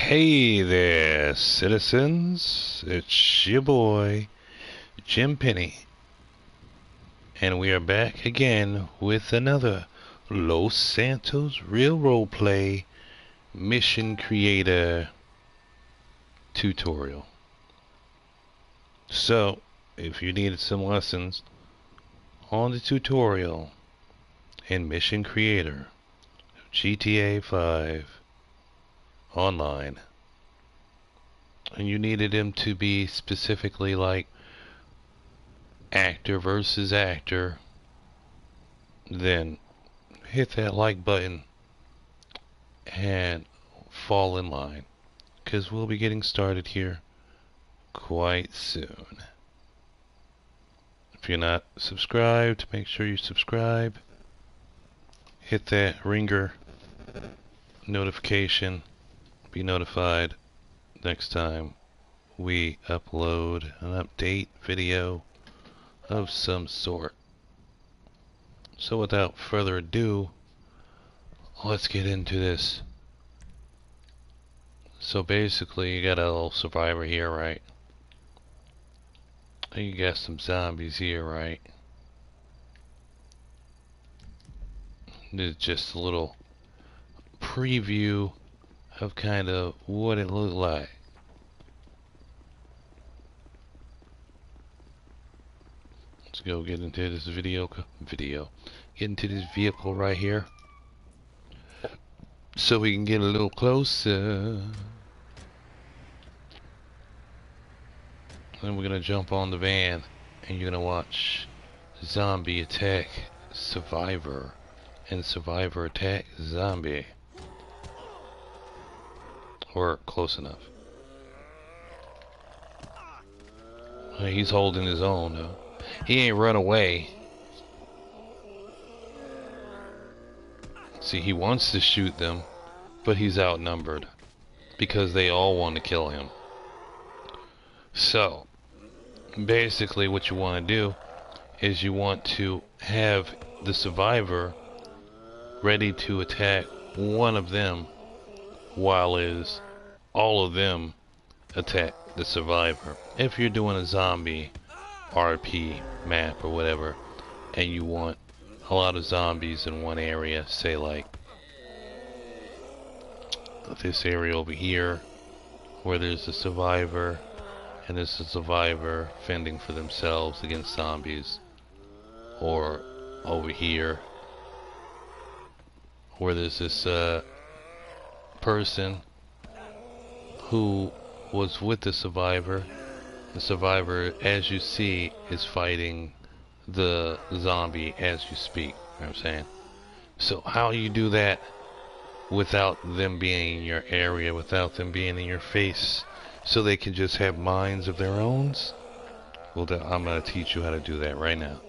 Hey there, citizens. It's your boy, Jim Penny. And we are back again with another Los Santos Real Roleplay Mission Creator tutorial. So, if you needed some lessons on the tutorial in Mission Creator GTA 5 Online, and you needed them to be specifically like actor versus actor, then hit that like button and fall in line, because we'll be getting started here quite soon. If you're not subscribed, make sure you subscribe. Hit that ringer notification. Be notified next time we upload an update video of some sort. So without further ado, let's get into this. So basically, you got a little survivor here, right? And you got some zombies here, right? This is just a little preview of kind of what it looked like. Let's go get into this get into this vehicle right here, so we can get a little closer. Then we're gonna jump on the van, and you're gonna watch zombie attack survivor, and survivor attack zombie. Or close enough. He's holding his own though. He ain't run away. See, he wants to shoot them, but he's outnumbered because they all want to kill him. So basically what you want to do is you want to have the survivor ready to attack one of them, while is all of them attack the survivor. If you're doing a zombie RP map or whatever, and you want a lot of zombies in one area, say like this area over here where there's a survivor and there's a survivor fending for themselves against zombies, or over here where there's this person who was with the survivor. The survivor, as you see, is fighting the zombie as you speak. You know what I'm saying? So how you do that without them being in your area, without them being in your face, so they can just have minds of their own? Well, I'm going to teach you how to do that right now.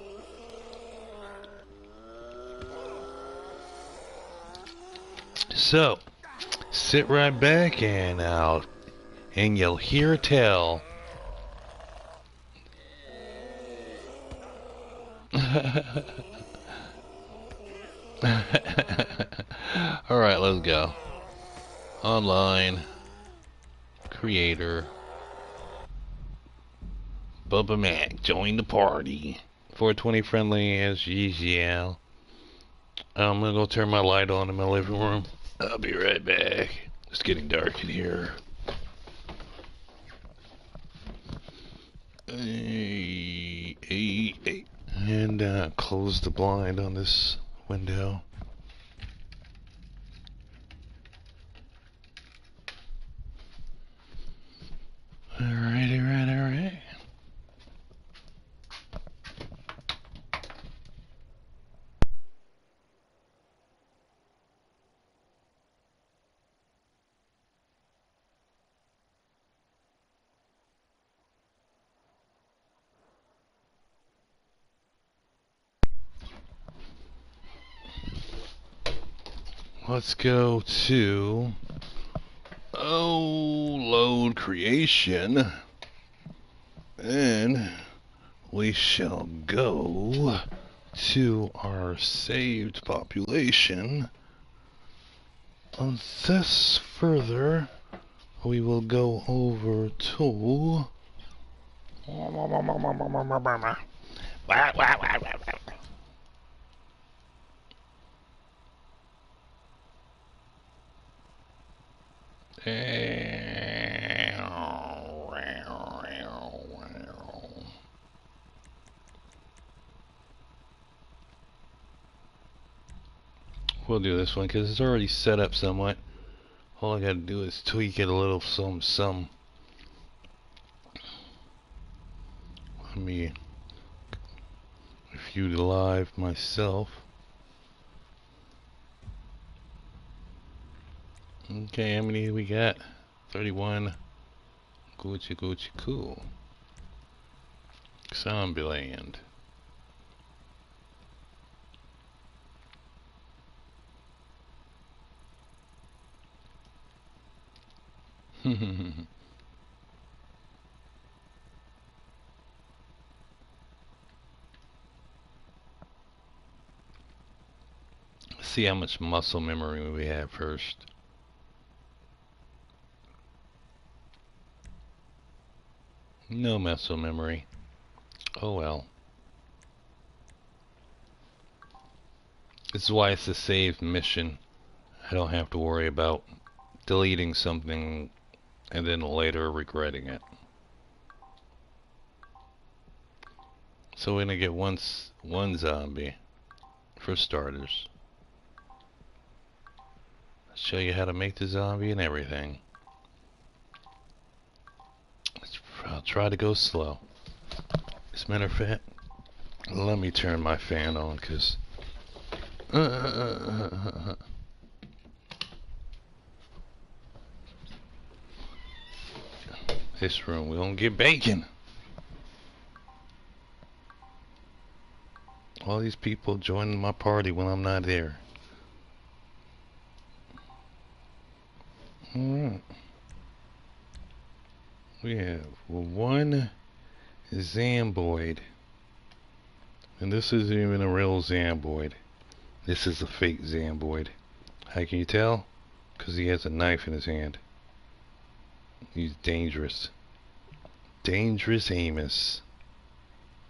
So, sit right back and you'll hear tell. Alright, let's go. Online. Creator. Bubba Mac, join the party. 420 friendly as usual. I'm gonna go turn my light on in my living room. I'll be right back. It's getting dark in here. And close the blind on this window. Alright. Let's go to load creation, and we shall go to our saved population. On this further, we will go over to we'll do this one because it's already set up somewhat. All I gotta do is tweak it a little some. Let me view the live myself. Okay, how many we got? 31. Gucci, cool. Zombieland. See how much muscle memory we have first. No muscle memory. Oh well. This is why it's a saved mission. I don't have to worry about deleting something and then later regretting it. So we're gonna get one zombie for starters. Show you how to make the zombie and everything. I'll try to go slow. As a matter of fact, let me turn my fan on because this room we don't get bacon. All these people joining my party when I'm not there. Alright. We have one Zamboid. And this isn't even a real Zamboid. This is a fake Zamboid. How can you tell? Because he has a knife in his hand. He's dangerous. Dangerous Amos.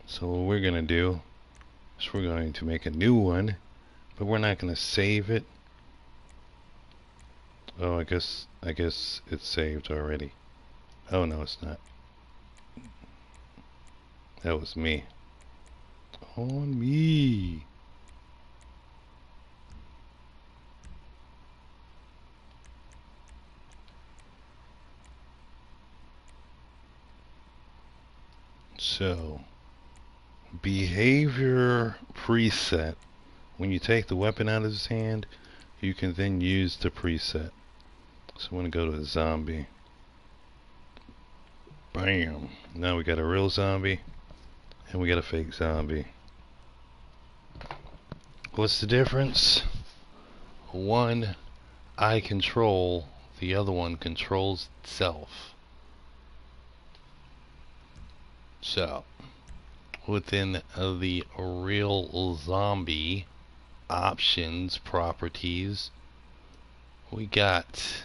So what we're going to do is we're going to make a new one. But we're not going to save it. Oh, I guess it's saved already. Oh no, it's not. That was me. On me. So, behavior preset. When you take the weapon out of his hand, you can then use the preset. So I'm going to go to a zombie. Bam. Now we got a real zombie and we got a fake zombie. What's the difference? One I control, the other one controls itself. So, within the real zombie options properties, we got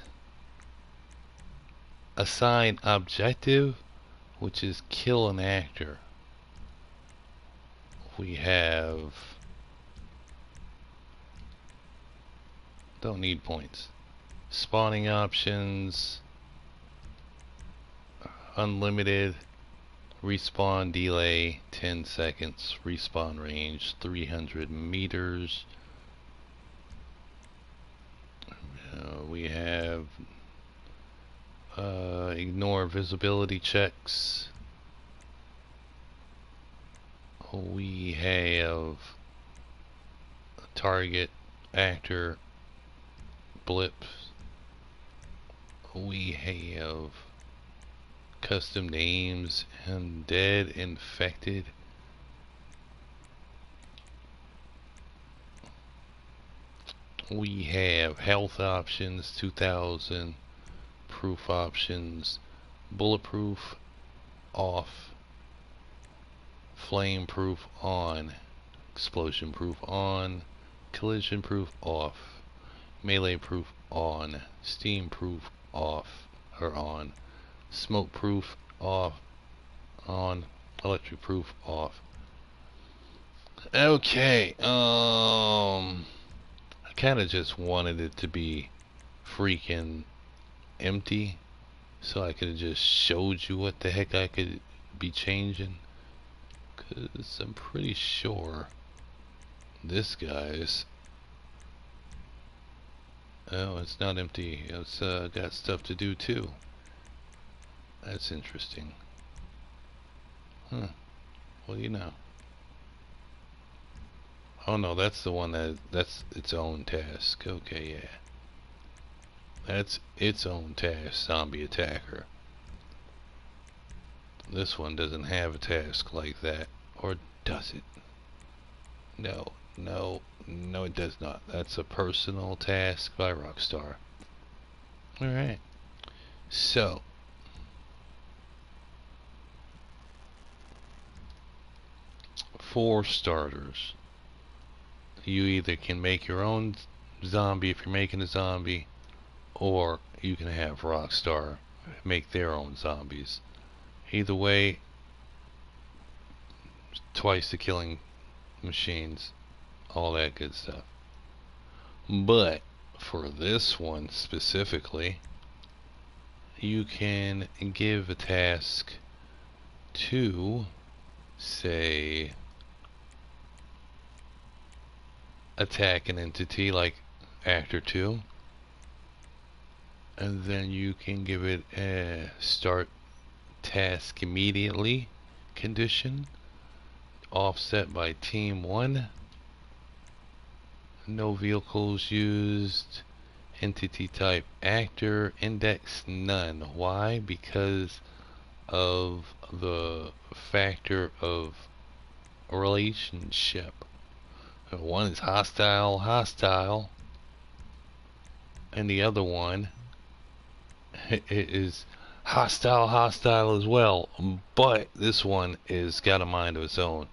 assign objective, which is kill an actor. We have don't need points. Spawning options, unlimited, respawn delay 10 seconds, respawn range 300 meters. We have ignore visibility checks. We have target actor blips. We have custom names, undead, infected. We have health options 2000, proof options, bulletproof off, flame proof on, explosion proof on, collision proof off, melee proof on, steam proof off, or on. Smoke proof off, on. Electric proof off. Okay, I kind of just wanted it to be freaking empty, so I could have just showed you what the heck I could be changing. Cause I'm pretty sure this guy's, oh, it's not empty. It's got stuff to do too. That's interesting. Huh. What do you know? Oh no, that's the one that's its own task. Okay, yeah. That's its own task, zombie attacker. This one doesn't have a task like that. Or does it? No, no, no it does not. That's a personal task by Rockstar. Alright. So, for starters, you either can make your own zombie if you're making a zombie, or you can have Rockstar make their own zombies. Either way, twice the killing machines, all that good stuff. But for this one specifically, you can give a task to, say, attack an entity like Actor 2, and then you can give it a start task immediately condition, offset by Team 1, no vehicles used, entity type actor, index none. Why? Because of the factor of relationship. One is hostile, and the other one is hostile as well. But this one is got a mind of its own,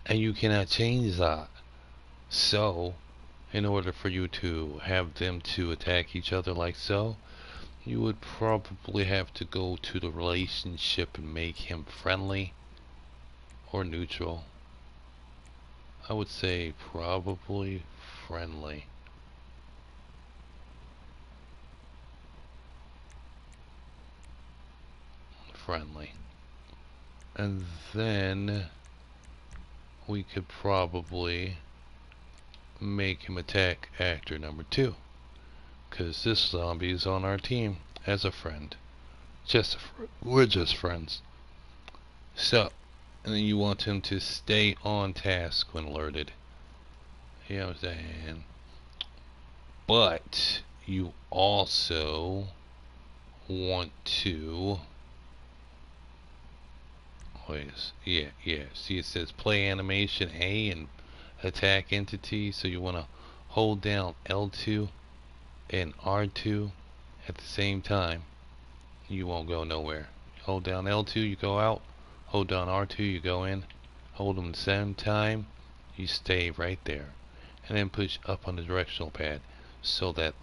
and you cannot change that. So, in order for you to have them to attack each other like so, you would probably have to go to the relationship and make him friendly or neutral. I would say probably friendly. Friendly. And then we could probably make him attack actor number 2. Because this zombie is on our team as a friend. We're just friends. So, and then you want him to stay on task when alerted. You know what I'm saying? But you also want to, yeah. See, it says play animation A and attack entity. So you want to hold down L2 and R2 at the same time. You won't go nowhere. Hold down L2, you go out. Hold down R2, you go in. Hold them at the same time, you stay right there. And then push up on the directional pad, so that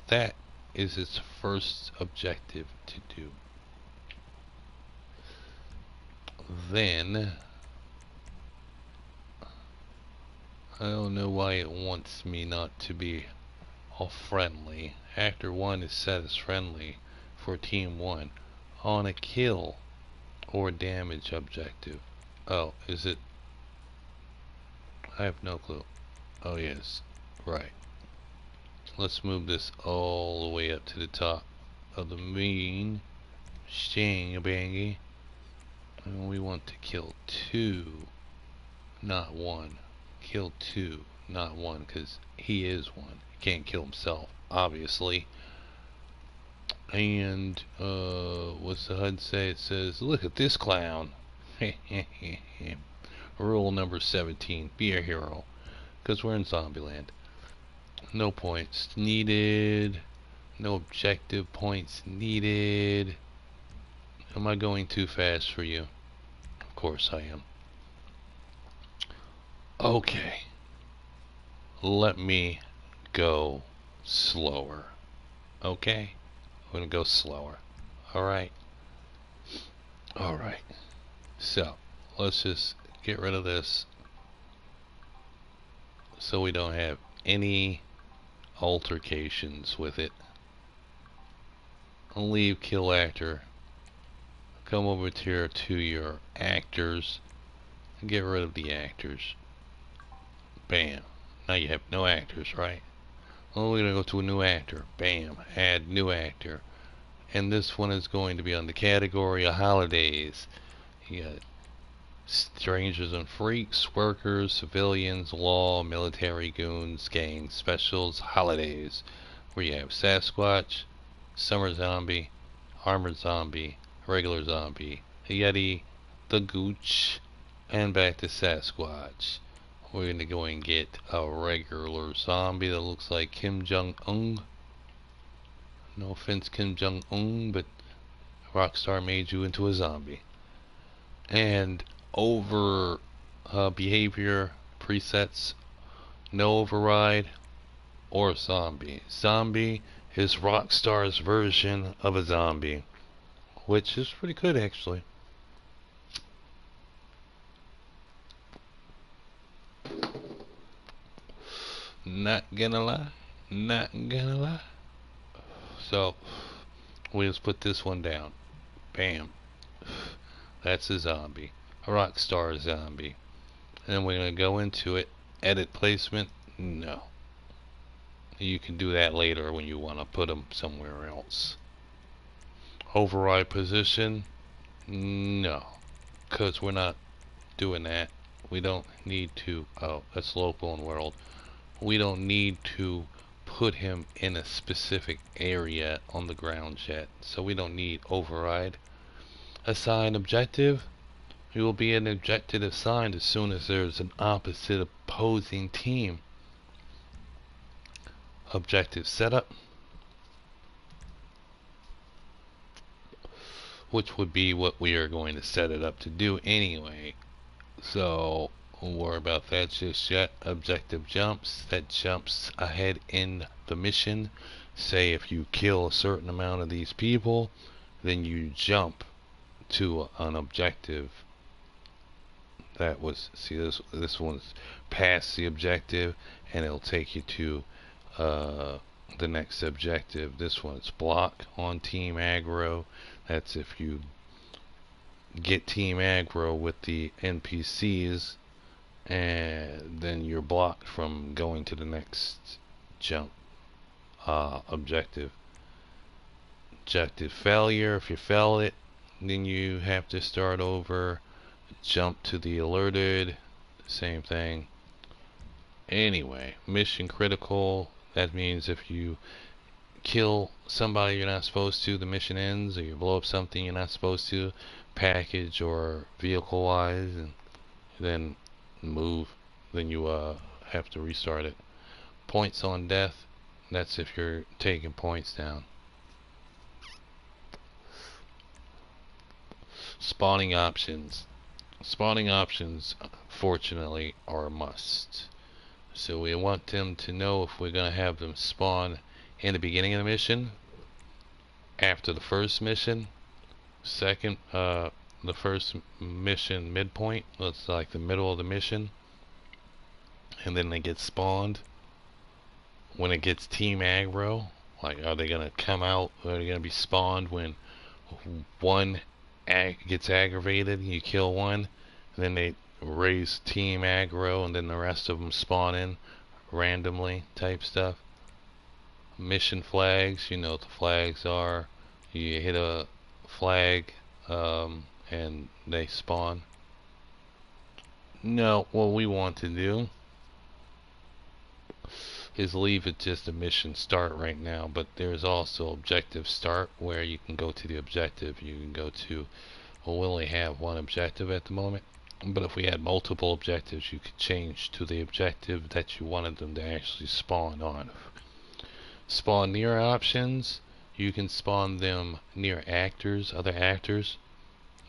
is its first objective to do. Then, I don't know why it wants me not to be all friendly. Actor 1 is set as friendly for Team 1 on a kill or damage objective. Oh, is it? I have no clue. Oh yes, right. Let's move this all the way up to the top of the main shingabangy. And we want to kill 2, not 1. Kill 2, not 1, because he is 1. He can't kill himself, obviously. And what's the HUD say? It says, look at this clown. Rule number 17, be a hero, because we're in Zombieland. No points needed, no objective points needed. Am I going too fast for you? Of course I am. Okay, let me go slower. Okay, I'm gonna go slower. Alright. Alright. So, let's just get rid of this so we don't have any altercations with it. I'll leave kill actor. Come over here to your actors and get rid of the actors. Bam. Now you have no actors, right? Well, we're going to go to a new actor. Bam. Add new actor. And this one is going to be on the category of holidays. You got strangers and freaks, workers, civilians, law, military, goons, gangs, specials, holidays. Where you have Sasquatch, summer zombie, armored zombie, regular zombie, Yeti, the Gooch, and back to Sasquatch. We're going to go and get a regular zombie that looks like Kim Jong-un. No offense, Kim Jong-un, but Rockstar made you into a zombie. And over behavior presets, no override or zombie. Zombie is Rockstar's version of a zombie, which is pretty good actually. Not gonna lie, not gonna lie. So we just put this one down. Bam. That's a zombie, a Rockstar zombie. And then we're gonna go into it. Edit placement, no. You can do that later when you want to put them somewhere else. Override position, no, because we're not doing that. We don't need to. Oh, that's local and world. We don't need to put him in a specific area on the ground yet, so we don't need override. Assign objective. It will be an objective assigned as soon as there's an opposite opposing team. Objective setup, which would be what we are going to set it up to do anyway. So don't worry about that just yet. Objective jumps, that jumps ahead in the mission. Say if you kill a certain amount of these people, then you jump to an objective. That was, see, this one's past the objective, and it'll take you to the next objective. This one's block on team aggro. That's if you get team aggro with the NPCs, and then you're blocked from going to the next jump objective. Objective failure, if you fail it, then you have to start over. Jump to the alerted, same thing. Anyway, mission critical, that means if you kill somebody you're not supposed to, the mission ends, or you blow up something you're not supposed to, package or vehicle wise, and then move, then you have to restart it. Points on death, that's if you're taking points down. Spawning options. Spawning options, fortunately, are a must. So we want them to know if we're going to have them spawn in the beginning of the mission, after the first mission, second, the first mission midpoint, that's like the middle of the mission, and then they get spawned. When it gets team aggro, like are they going to come out, or are they going to be spawned when one gets aggravated and you kill one, and then they raise team aggro and then the rest of them spawn in randomly type stuff. Mission flags, you know what the flags are. You hit a flag and they spawn. No, what we want to do is leave it just a mission start right now, but there's also objective start where you can go to the objective. You can go to, well, we only have one objective at the moment, but if we had multiple objectives you could change to the objective that you wanted them to actually spawn on. Spawn near options, you can spawn them near actors, other actors.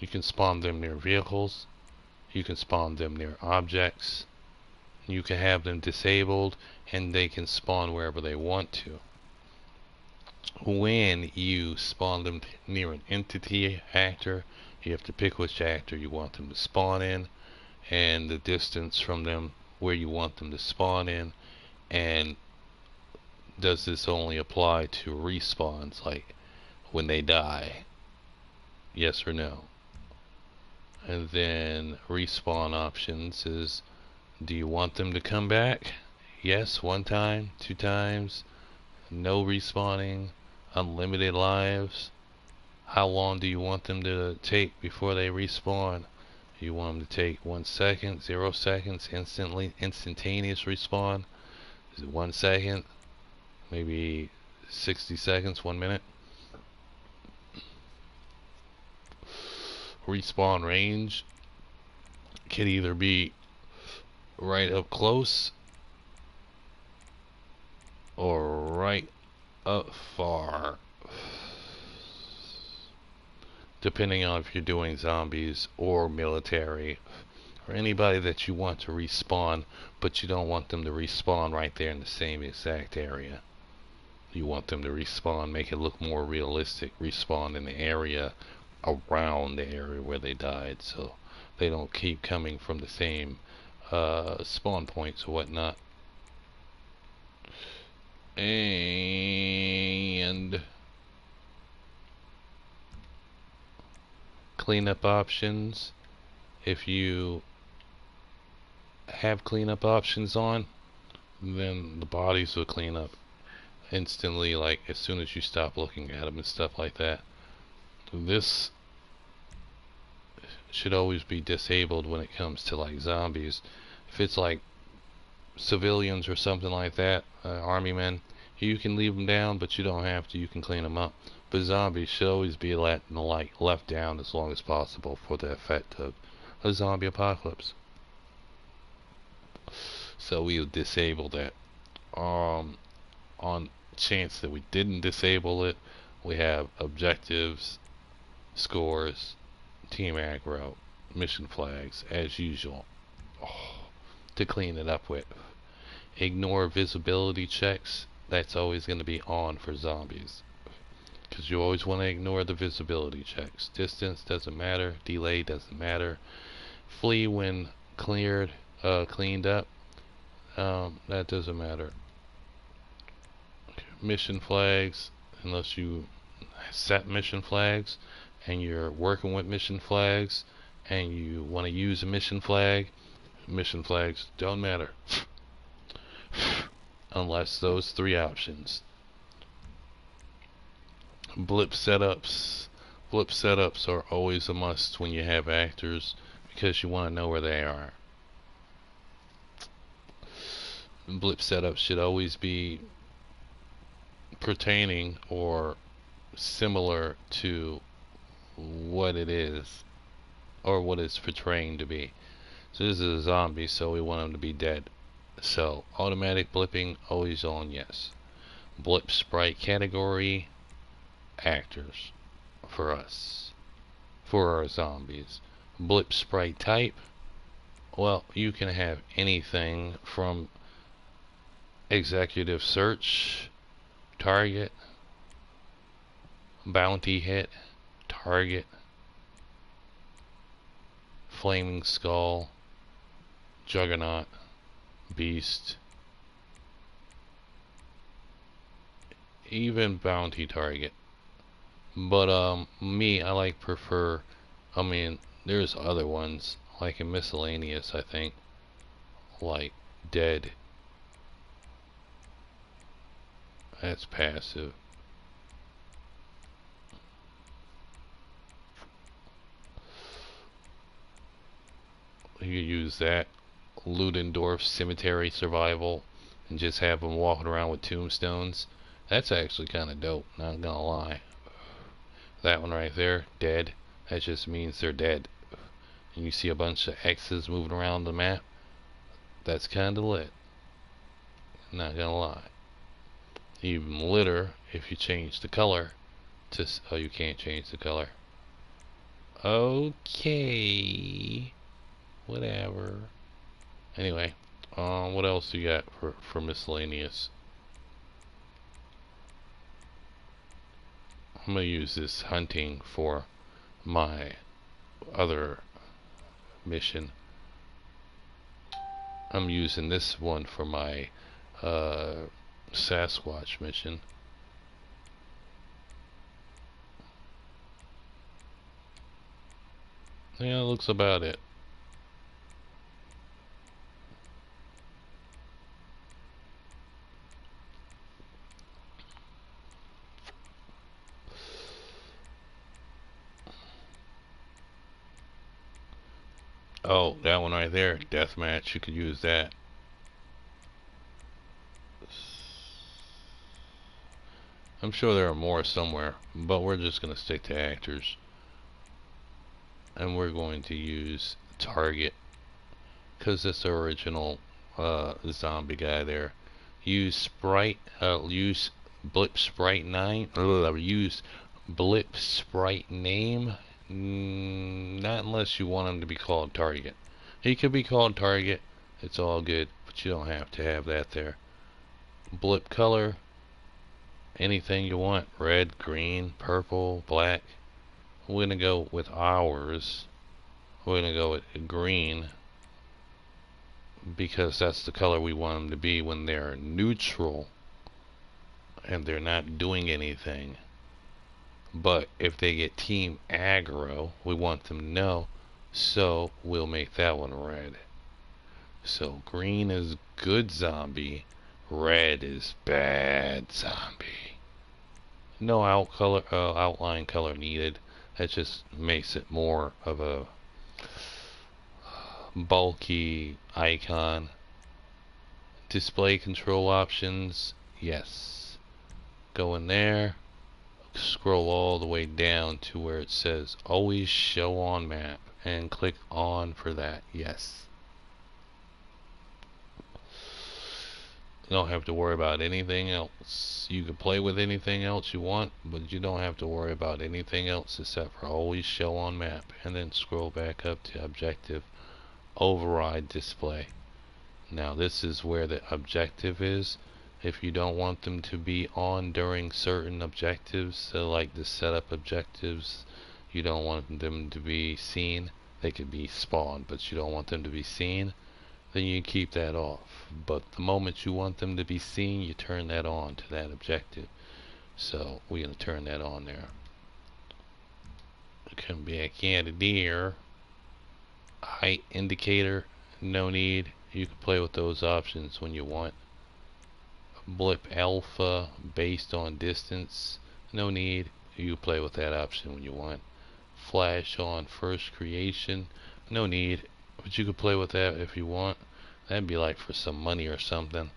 You can spawn them near vehicles. You can spawn them near objects. You can have them disabled and they can spawn wherever they want to. when you spawn them near an entity actor, you have to pick which actor you want them to spawn in, and the distance from them where you want them to spawn in, and does this only apply to respawns, like when they die? Yes or no? And then respawn options is, do you want them to come back? Yes, one time, two times, no respawning, unlimited lives. How long do you want them to take before they respawn? You want them to take 1 second, 0 seconds, instantaneous respawn? Is it 1 second? Maybe 60 seconds, 1 minute? Respawn range can either be right up close or right up far, depending on if you're doing zombies or military, or anybody that you want to respawn, but you don't want them to respawn right there in the same exact area. You want them to respawn, make it look more realistic, respawn in the area around the area where they died, so they don't keep coming from the same spawn points or whatnot. And cleanup options. If you have cleanup options on, then the bodies will clean up instantly, like as soon as you stop looking at them and stuff like that. This should always be disabled when it comes to like zombies. If it's like civilians or something like that, army men, you can leave them down, but you don't have to. You can clean them up. But zombies should always be left down as long as possible for the effect of a zombie apocalypse. So we'll disable that. On chance that we didn't disable it, we have objectives, scores, team aggro, mission flags, as usual. To clean it up with. Ignore visibility checks. That's always going to be on for zombies, because you always want to ignore the visibility checks. Distance doesn't matter. Delay doesn't matter. Flee when cleaned up. That doesn't matter. Mission flags, unless you set mission flags and you're working with mission flags and you want to use a mission flags don't matter unless those three options. Blip setups are always a must when you have actors, because you want to know where they are. Blip setups should always be pertaining or similar to what it is or what it's portraying to be. So this is a zombie, so we want him to be dead. So automatic blipping always on, yes. Blip sprite category, actors for us, for our zombies. Blip sprite type, well, you can have anything from executive search, target, bounty hit, target, flaming skull, juggernaut, beast, even bounty target. But I prefer, there's other ones like in miscellaneous, I think, like dead. That's passive. You use that. Ludendorff Cemetery Survival, and just have them walking around with tombstones. That's actually kind of dope, not gonna lie. That one right there, dead, that just means they're dead. And you see a bunch of X's moving around the map. That's kind of lit, not gonna lie. Even litter, if you change the color to, oh, you can't change the color. Okay, whatever. Anyway, what else do you got for miscellaneous? I'm gonna use this hunting for my other mission. I'm using this one for my Sasquatch mission. Yeah, looks about it. Oh, that one right there, deathmatch. You could use that. I'm sure there are more somewhere, but we're just gonna stick to actors, and we're going to use target because that's the original zombie guy there. Use sprite. Use blip sprite 9. Use blip sprite name. Not unless you want him to be called target. He could be called target. It's all good, but you don't have to have that there. Blip color. Anything you want. Red, green, purple, black. We're gonna go with ours. We're gonna go with green because that's the color we want them to be when they're neutral and they're not doing anything. But if they get team aggro, we want them to know, so we'll make that one red. So green is good zombie, red is bad zombie. No outline color needed. That just makes it more of a bulky icon. Display control options, yes. Go in there, scroll all the way down to where it says always show on map and click on for that, yes. You don't have to worry about anything else. You can play with anything else you want, but you don't have to worry about anything else except for always show on map, and then scroll back up to objective override display. Now this is where the objective is. If you don't want them to be on during certain objectives, so like the setup objectives, you don't want them to be seen. They could be spawned, but you don't want them to be seen, then you keep that off. But the moment you want them to be seen, you turn that on to that objective. So we're going to turn that on there. Come back into there. Height indicator, no need. You can play with those options when you want. Blip alpha based on distance, no need. You play with that option when you want. Flash on first creation, no need, but you can play with that if you want. That'd be like for some money or something.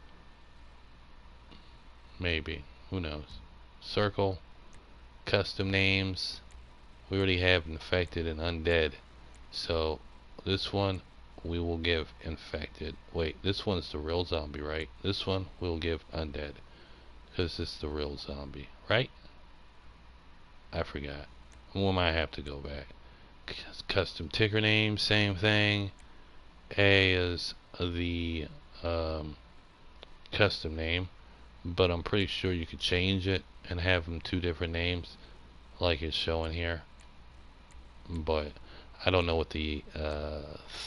Maybe, who knows. Circle, custom names. We already have infected and undead, so this one we will give infected. Wait, this one's the real zombie, right? This one we'll give undead because it's the real zombie, right? I forgot. We might have to go back. Custom ticker name, same thing. A is the custom name, but I'm pretty sure you could change it and have them two different names like it's showing here, but I don't know what the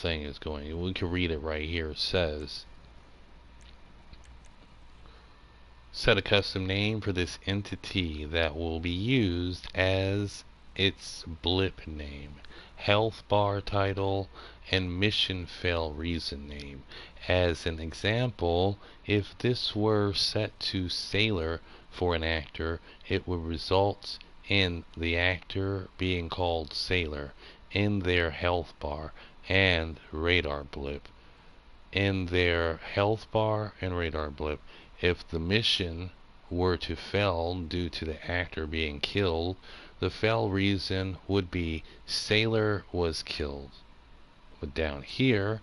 thing is going. We can read it right here. It says set a custom name for this entity that will be used as its blip name, health bar title, and mission fail reason name. As an example, if this were set to sailor for an actor, it would result in the actor being called sailor in their health bar and radar blip. In their health bar and radar blip. If the mission were to fail due to the actor being killed, the fail reason would be sailor was killed. But down here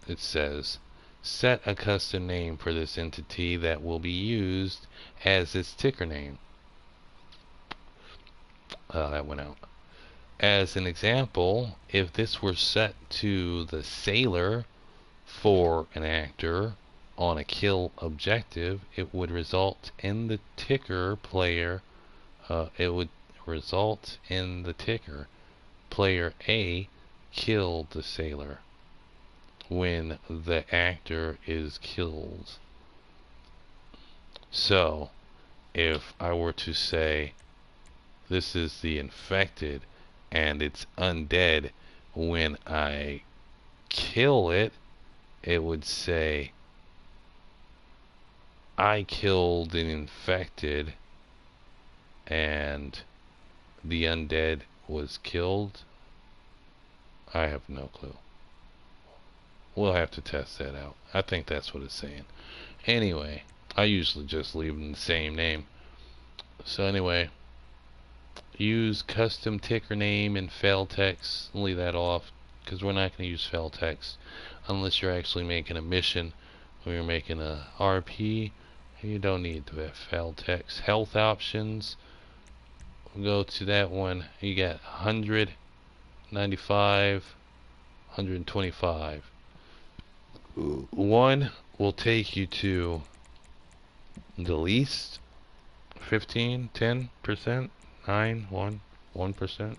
it says set a custom name for this entity that will be used as its ticker name. That went out. As an example, if this were set to the sailor for an actor on a kill objective, it would result in the ticker player it would result in the ticker. Player A killed the sailor when the actor is killed. So, if I were to say this is the infected and it's undead when I kill it, it would say I killed an infected and the undead was killed. I have no clue. We'll have to test that out. I think that's what it's saying. Anyway, I usually just leave them the same name. So anyway, use custom ticker name and fail text. Leave that off because we're not going to use fail text unless you're actually making a mission or you're making a RP. You don't need to have fail text. Health options. We'll go to that one. You got 100, 95, 125. One will take you to the least 15, 10%, 9, 1, 1%.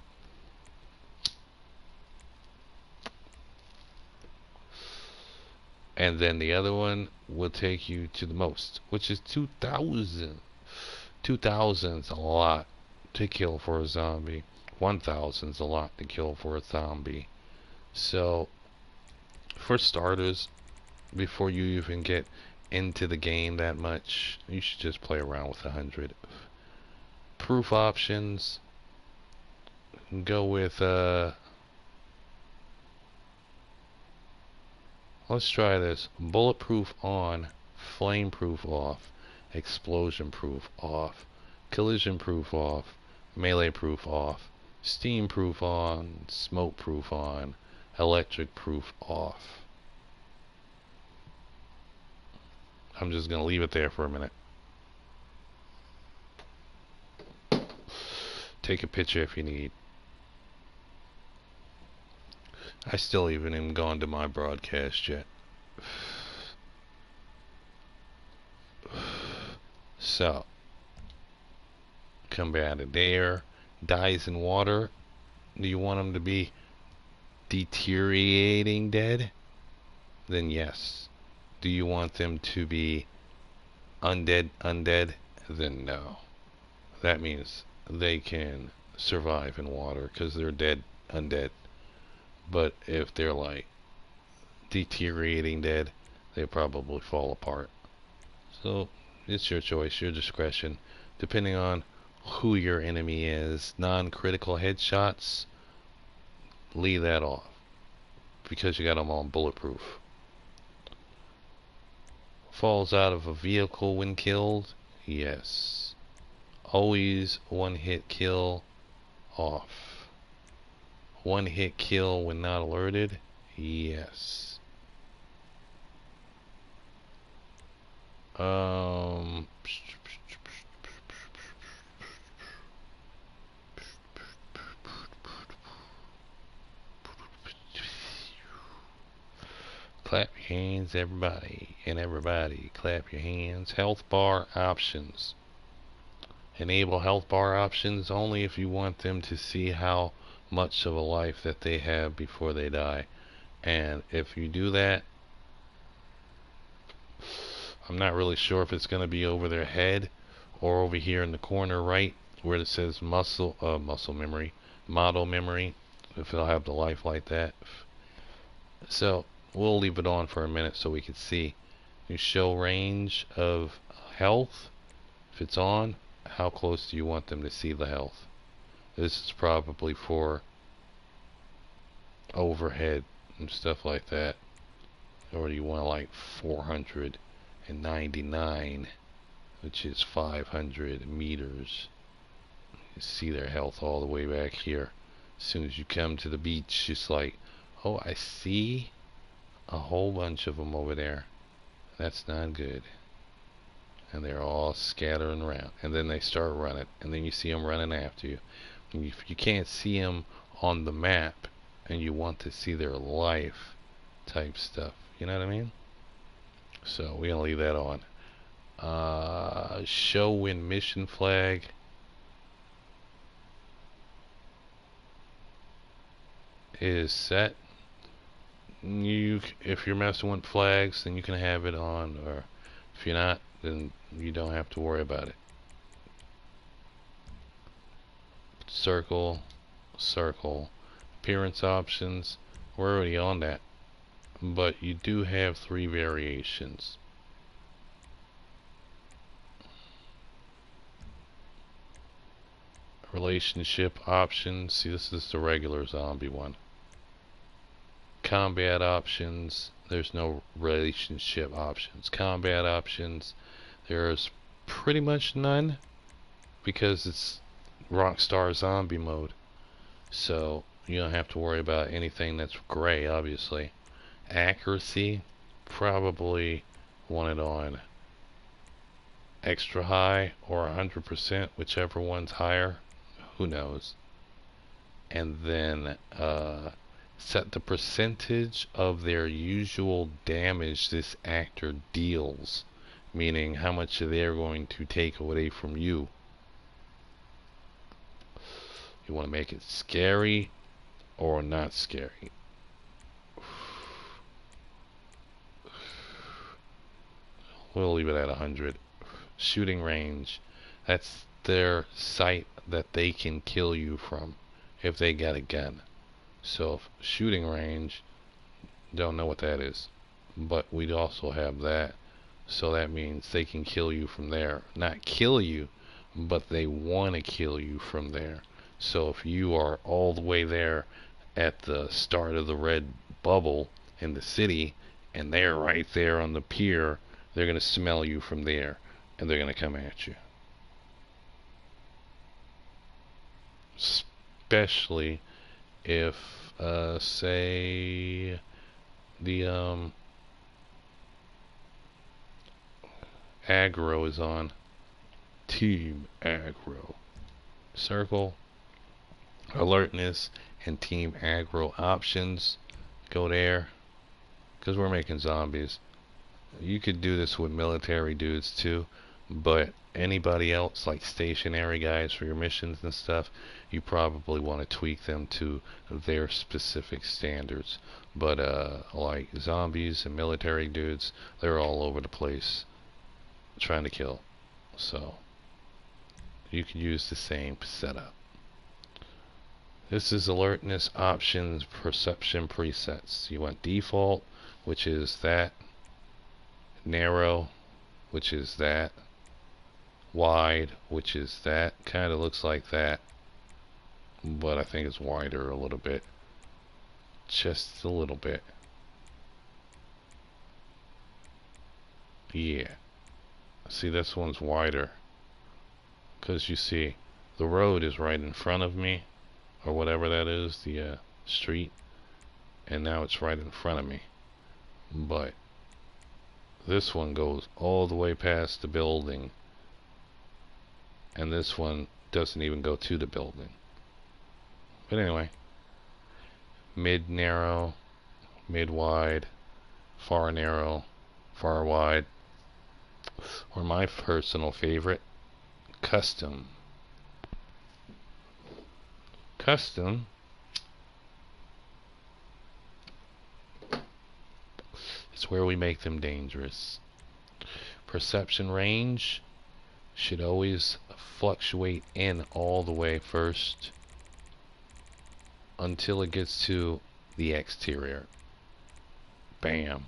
And then the other one will take you to the most, which is 2,000. 2,000's a lot to kill for a zombie. 1,000's a lot to kill for a zombie. So, for starters, before you even get into the game that much, you should just play around with 100. Proof options, go with let's try this. Bulletproof on, flame proof off, explosion proof off, collision proof off, melee proof off, steam proof on, smoke proof on, electric proof off. I'm just gonna leave it there for a minute. Take a picture if you need. I still even am gone to my broadcast yet. So, come out of there. Dies in water. Do you want them to be deteriorating dead? Then yes. Do you want them to be undead? Then no. That means they can survive in water because they're dead, undead. But if they're like deteriorating dead, they probably fall apart. So it's your choice, your discretion, depending on who your enemy is. Non-critical headshots, leave that off because you got them on bulletproof. Falls out of a vehicle when killed, yes. Always one hit kill, off. One hit kill when not alerted, yes. Clap your hands, everybody, and everybody clap your hands. Health bar options. Enable health bar options only if you want them to see how much of a life that they have before they die. And if you do that, I'm not really sure if it's going to be over their head or over here in the corner right where it says muscle memory, model memory, if it'll have the life like that. So we'll leave it on for a minute so we can see. You show range of health. If it's on, how close do you want them to see the health? This is probably for overhead and stuff like that. Or do you want like 499, which is 500 meters? You see their health all the way back here. As soon as you come to the beach, just like, oh, I see a whole bunch of them over there. That's not good. And they're all scattering around. And then they start running. And then you see them running after you. And if you can't see them on the map and you want to see their life type stuff, you know what I mean? So we're going to leave that on. Show when mission flag. is set. If you're messing with flags, then you can have it on, or if you're not, then you don't have to worry about it. Circle, circle. Appearance options, we're already on that, but you do have 3 variations. Relationship options, see, this is the regular zombie one. Combat options, there's no relationship options. Combat options, there's pretty much none, because it's Rockstar zombie mode, so you don't have to worry about anything that's gray, obviously. Accuracy, probably want it on extra high or 100%, whichever one's higher, who knows. And then set the percentage of their usual damage this actor deals, meaning how much they're going to take away from you. You want to make it scary or not scary. We'll leave it at 100. Shooting range, that's their sight that they can kill you from if they got a gun. So shooting range, don't know what that is, but we'd also have that, so that means they can kill you from there. Not kill you, but they want to kill you from there. So if you are all the way there at the start of the red bubble in the city, and they're right there on the pier, they're going to smell you from there, and they're going to come at you. Especially if, say, the aggro is on. Team aggro. Circle, alertness, and team aggro options. Go there, because we're making zombies. You could do this with military dudes too, but anybody else, like stationary guys for your missions and stuff, you probably want to tweak them to their specific standards. But like zombies and military dudes, they're all over the place trying to kill, so you can use the same setup. This is alertness options perception presets. You want default, which is that, narrow, which is that, wide, which is that. Kind of looks like that, but I think it's wider a little bit, just a little bit. Yeah, see, this one's wider, because you see the road is right in front of me, or whatever that is, the street, and now it's right in front of me. But this one goes all the way past the building, and this one doesn't even go to the building. But anyway, mid narrow, mid wide, far narrow, far wide, or my personal favorite, custom. Custom is where we make them dangerous. Perception range should always fluctuate in all the way first until it gets to the exterior. Bam.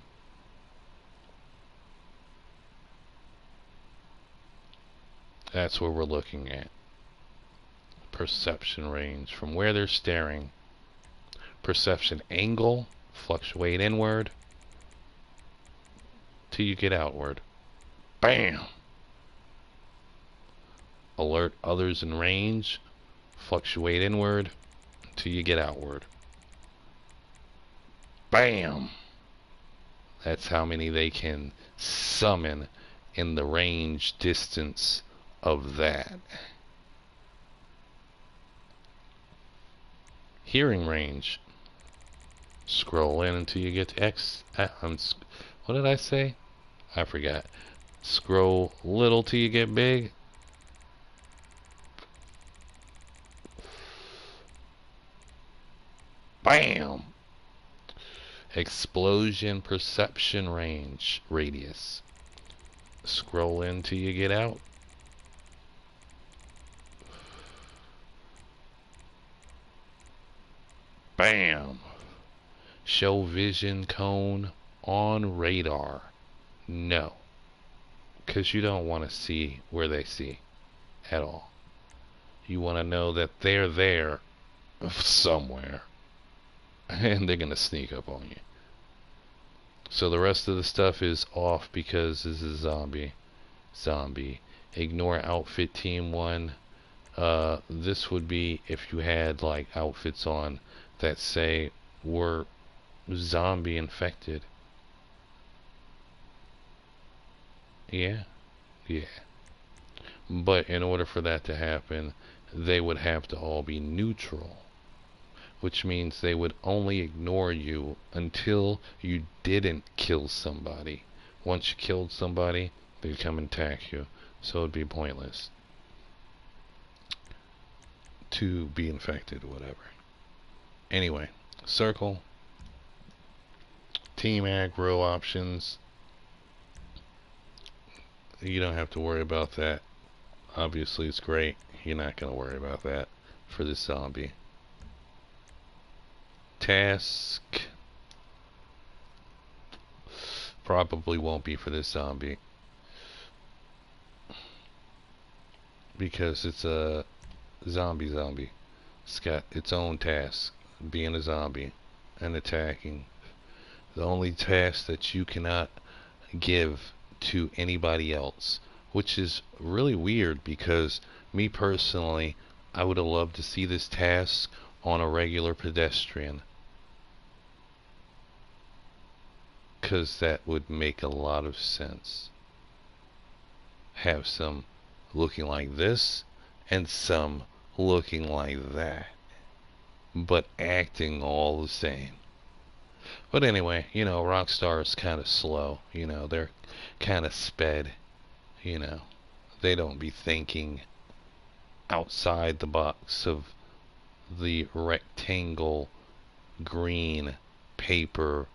That's what we're looking at. Perception range from where they're staring. Perception angle, fluctuate inward till you get outward. Bam. Alert others in range, fluctuate inward till you get outward. Bam. That's how many they can summon in the range distance of that. Hearing range. Scroll in until you get to X. What did I say? I forgot. Scroll little till you get big. Bam! Explosion perception range radius. Scroll in till you get out. Bam! Show vision cone on radar. No. Because you don't want to see where they see at all. You want to know that they're there somewhere. And they're going to sneak up on you. So the rest of the stuff is off because this is zombie. Zombie. Ignore outfit team 1. This would be if you had like outfits on that say were zombie infected. Yeah. Yeah. But in order for that to happen, they would have to all be neutral, which means they would only ignore you until you didn't kill somebody. Once you killed somebody, they'd come and attack you, so it'd be pointless to be infected or whatever. Anyway, circle, team aggro options. You don't have to worry about that. Obviously it's great. You're not going to worry about that for this zombie. Task probably won't be for this zombie because it's a zombie. It's got its own task, being a zombie and attacking. The only task that you cannot give to anybody else, which is really weird because me personally, I would have loved to see this task on a regular pedestrian, because that would make a lot of sense. Have some looking like this and some looking like that, but acting all the same. But anyway, you know, Rockstar is kind of slow. You know, they're kind of sped. You know, they don't be thinking outside the box of the rectangle green paper.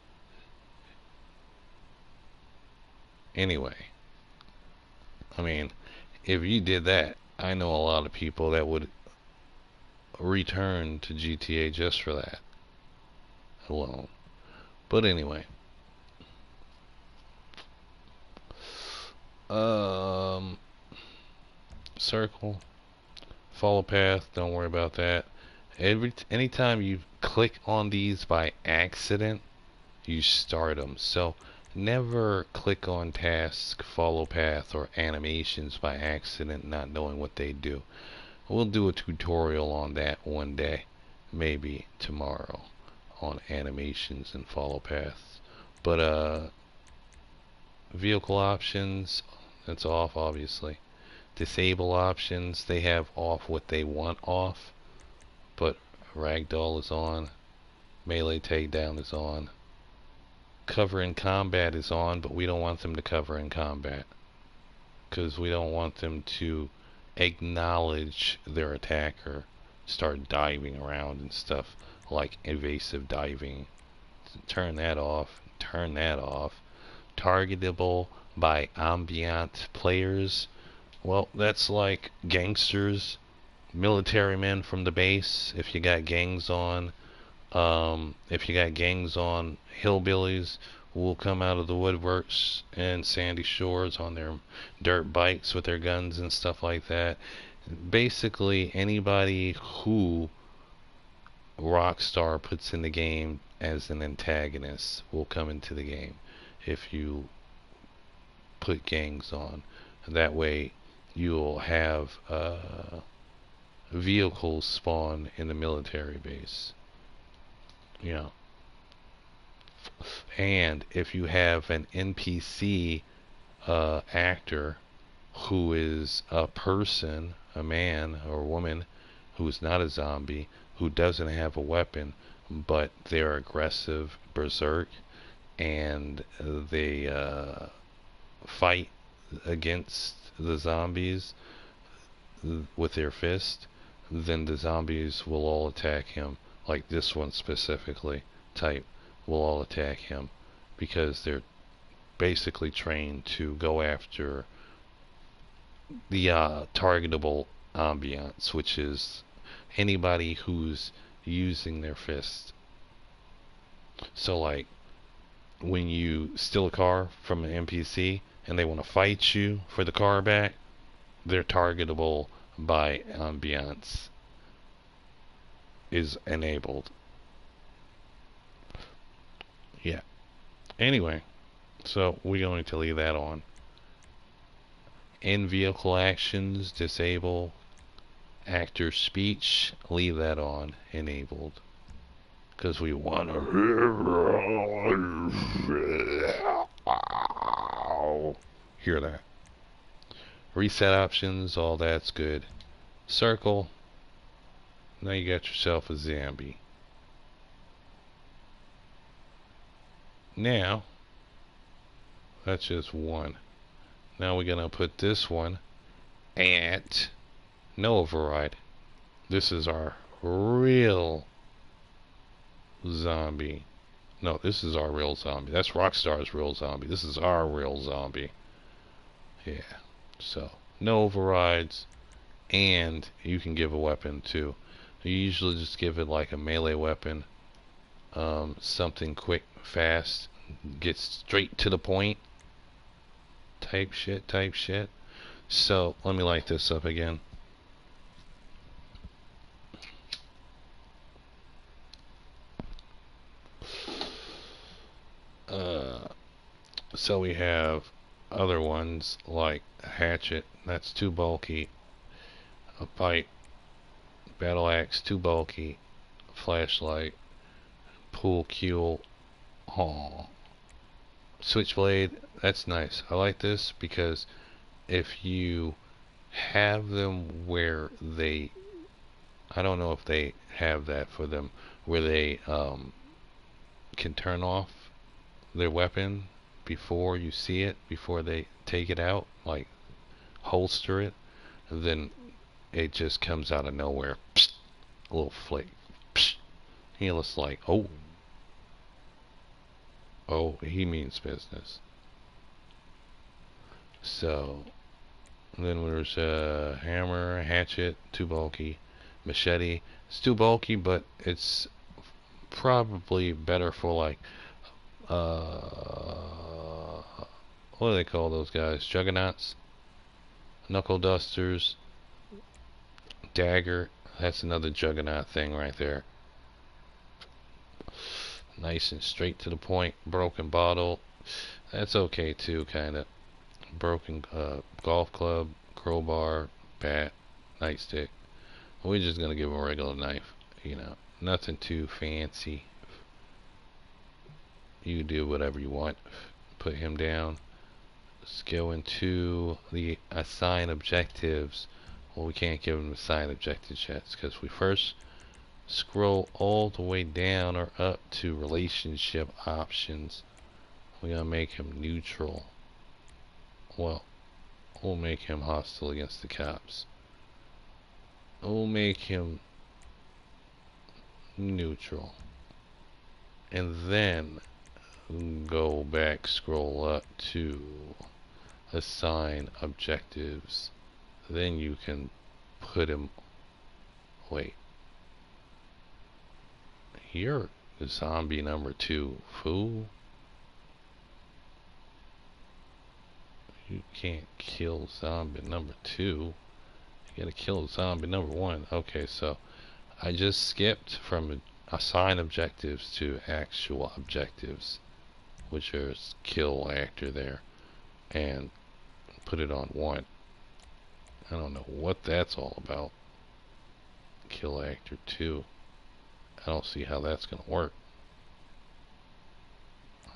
Anyway, I mean, if you did that, I know a lot of people that would return to GTA just for that alone. But anyway, circle, follow path, don't worry about that. Anytime you click on these by accident, you start them. So never click on task, follow path, or animations by accident, not knowing what they do. We'll do a tutorial on that one day, maybe tomorrow, on animations and follow paths. But vehicle options, that's off obviously. Disable options, they have off what they want off, but ragdoll is on. Melee takedown is on. Cover in combat is on, but we don't want them to cover in combat, because we don't want them to acknowledge their attacker, start diving around and stuff like evasive diving. Turn that off. Turn that off. Targetable by ambient players. Well, that's like gangsters, military men from the base. If you got gangs on, hillbillies will come out of the woodworks and sandy shores on their dirt bikes with their guns and stuff like that. Basically, anybody who Rockstar puts in the game as an antagonist will come into the game if you put gangs on. That way you'll have vehicles spawn in the military base. You know. And if you have an NPC actor who is a person, a man or woman who is not a zombie, who doesn't have a weapon, but they're aggressive, berserk, and they fight against the zombies with their fist, then the zombies will all attack him like this one specifically, type, will all attack him because they're basically trained to go after the targetable ambiance, which is anybody who's using their fist. So, like, when you steal a car from an NPC and they want to fight you for the car back, they're targetable by ambiance is enabled. Yeah. Anyway, so we're going to leave that on. In-vehicle actions, disable. Actor speech, leave that on, enabled. Because we want to hear that. Reset options, all that's good. Circle. Now you got yourself a zombie. Now, that's just one. Now we're going to put this one at no override. This is our real zombie. No, this is our real zombie. That's Rockstar's real zombie. This is our real zombie. Yeah. So, no overrides. And you can give a weapon too. You usually just give it like a melee weapon. Something quick, fast, get straight to the point. Type shit. So, let me light this up again. So we have other ones like hatchet, that's too bulky. A bite, battle axe, too bulky. Flashlight, pool cue, oh. Switchblade, that's nice. I like this because if you have them where they, I don't know if they have that for them, where they can turn off their weapon before you see it, before they take it out, like holster it, then it just comes out of nowhere. Psst, a little flick. Psst. He looks like, oh, he means business. So then there's a hammer, hatchet, too bulky. Machete, it's too bulky, but it's probably better for like what do they call those guys? Juggernauts, knuckle dusters, dagger. That's another juggernaut thing right there. Nice and straight to the point. Broken bottle, that's okay too, kind of. Broken golf club, crowbar, bat, nightstick. We're just gonna give him a regular knife, you know, nothing too fancy. You do whatever you want. Put him down. Let's go into the assign objectives. Well, we can't give him assign objectives yet because we first scroll all the way down or up to relationship options. We're gonna make him neutral. Well, we'll make him hostile against the cops. We'll make him neutral. And then go back, scroll up to assign objectives. Then you can put him, wait, you're zombie number 2, fool. You can't kill zombie number 2. You gotta kill zombie number 1. Okay, so I just skipped from assign objectives to actual objectives, which is kill actor there, and put it on 1. I don't know what that's all about. Kill actor 2. I don't see how that's gonna work.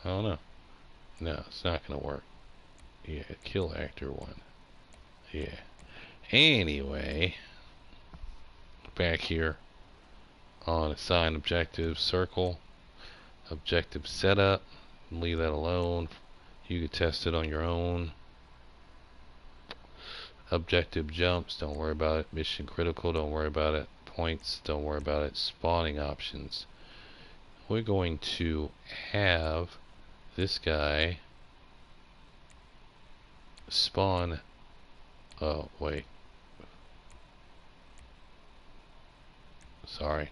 I don't know. No, it's not gonna work. Yeah, kill actor 1. Yeah. Anyway, back here on assign objectives, circle, objective setup, leave that alone. You can test it on your own. Objective jumps, don't worry about it. Mission critical, don't worry about it. points, don't worry about it. Spawning options. We're going to have this guy spawn. Oh, wait. Sorry.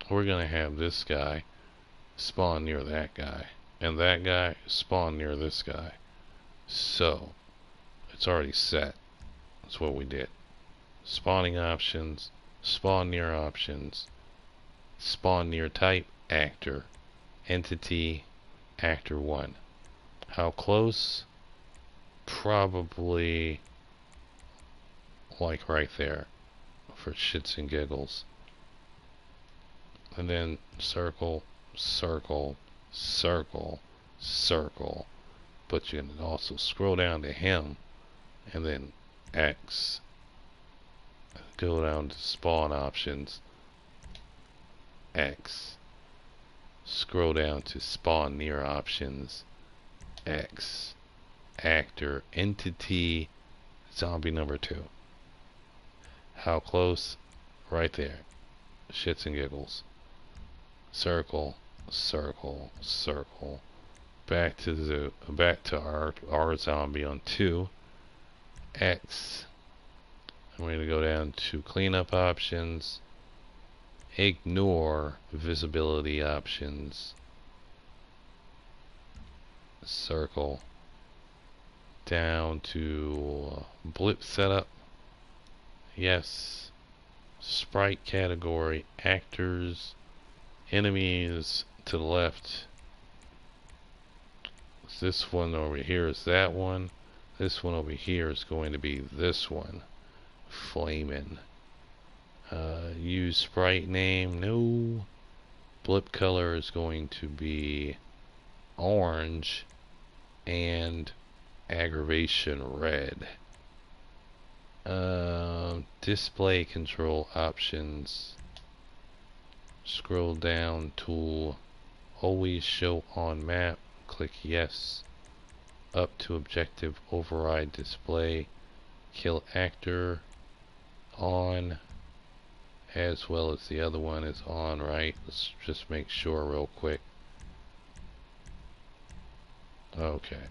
We're going to have this guy spawn near that guy, and that guy spawn near this guy. So, it's already set. That's what we did. Spawning options, spawn near options, spawn near type, actor, entity, actor 1. How close? Probably like right there for shits and giggles. And then circle, circle, circle, circle. But you can also scroll down to him and then X. Go down to spawn options, X. Scroll down to spawn near options, X. Actor, entity, zombie number 2. How close? Right there. Shits and giggles. Circle, circle, circle. Back to our zombie on 2. X. I'm going to go down to cleanup options. Ignore visibility options. Circle. Down to blip setup. Yes. Sprite category. Actors. Enemies to the left. This one over here is that one. This one over here is going to be this one. Flamin'. Use sprite name. No. Blip color is going to be orange and aggravation red. Display control options. Scroll down to always show on map. Click yes. Up to objective override display. Kill actor on, as well as the other one is on, right? Let's just make sure real quick. Okay.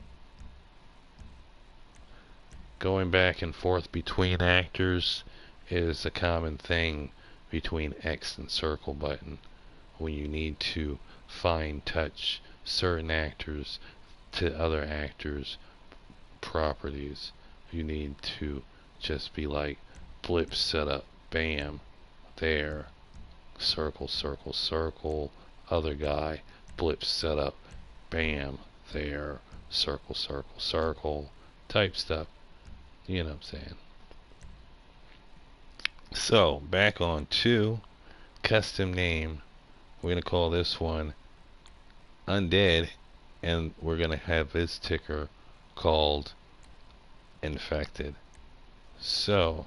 Going back and forth between actors is a common thing between X and circle button when you need to fine touch certain actors to other actors' properties. You need to just be like blip setup, bam, there, circle, circle, circle, other guy, blip setup, bam, there, circle, circle, circle, type stuff. You know what I'm saying? So, back on to custom name. We're going to call this one Undead, and we're going to have this ticker called Infected. So,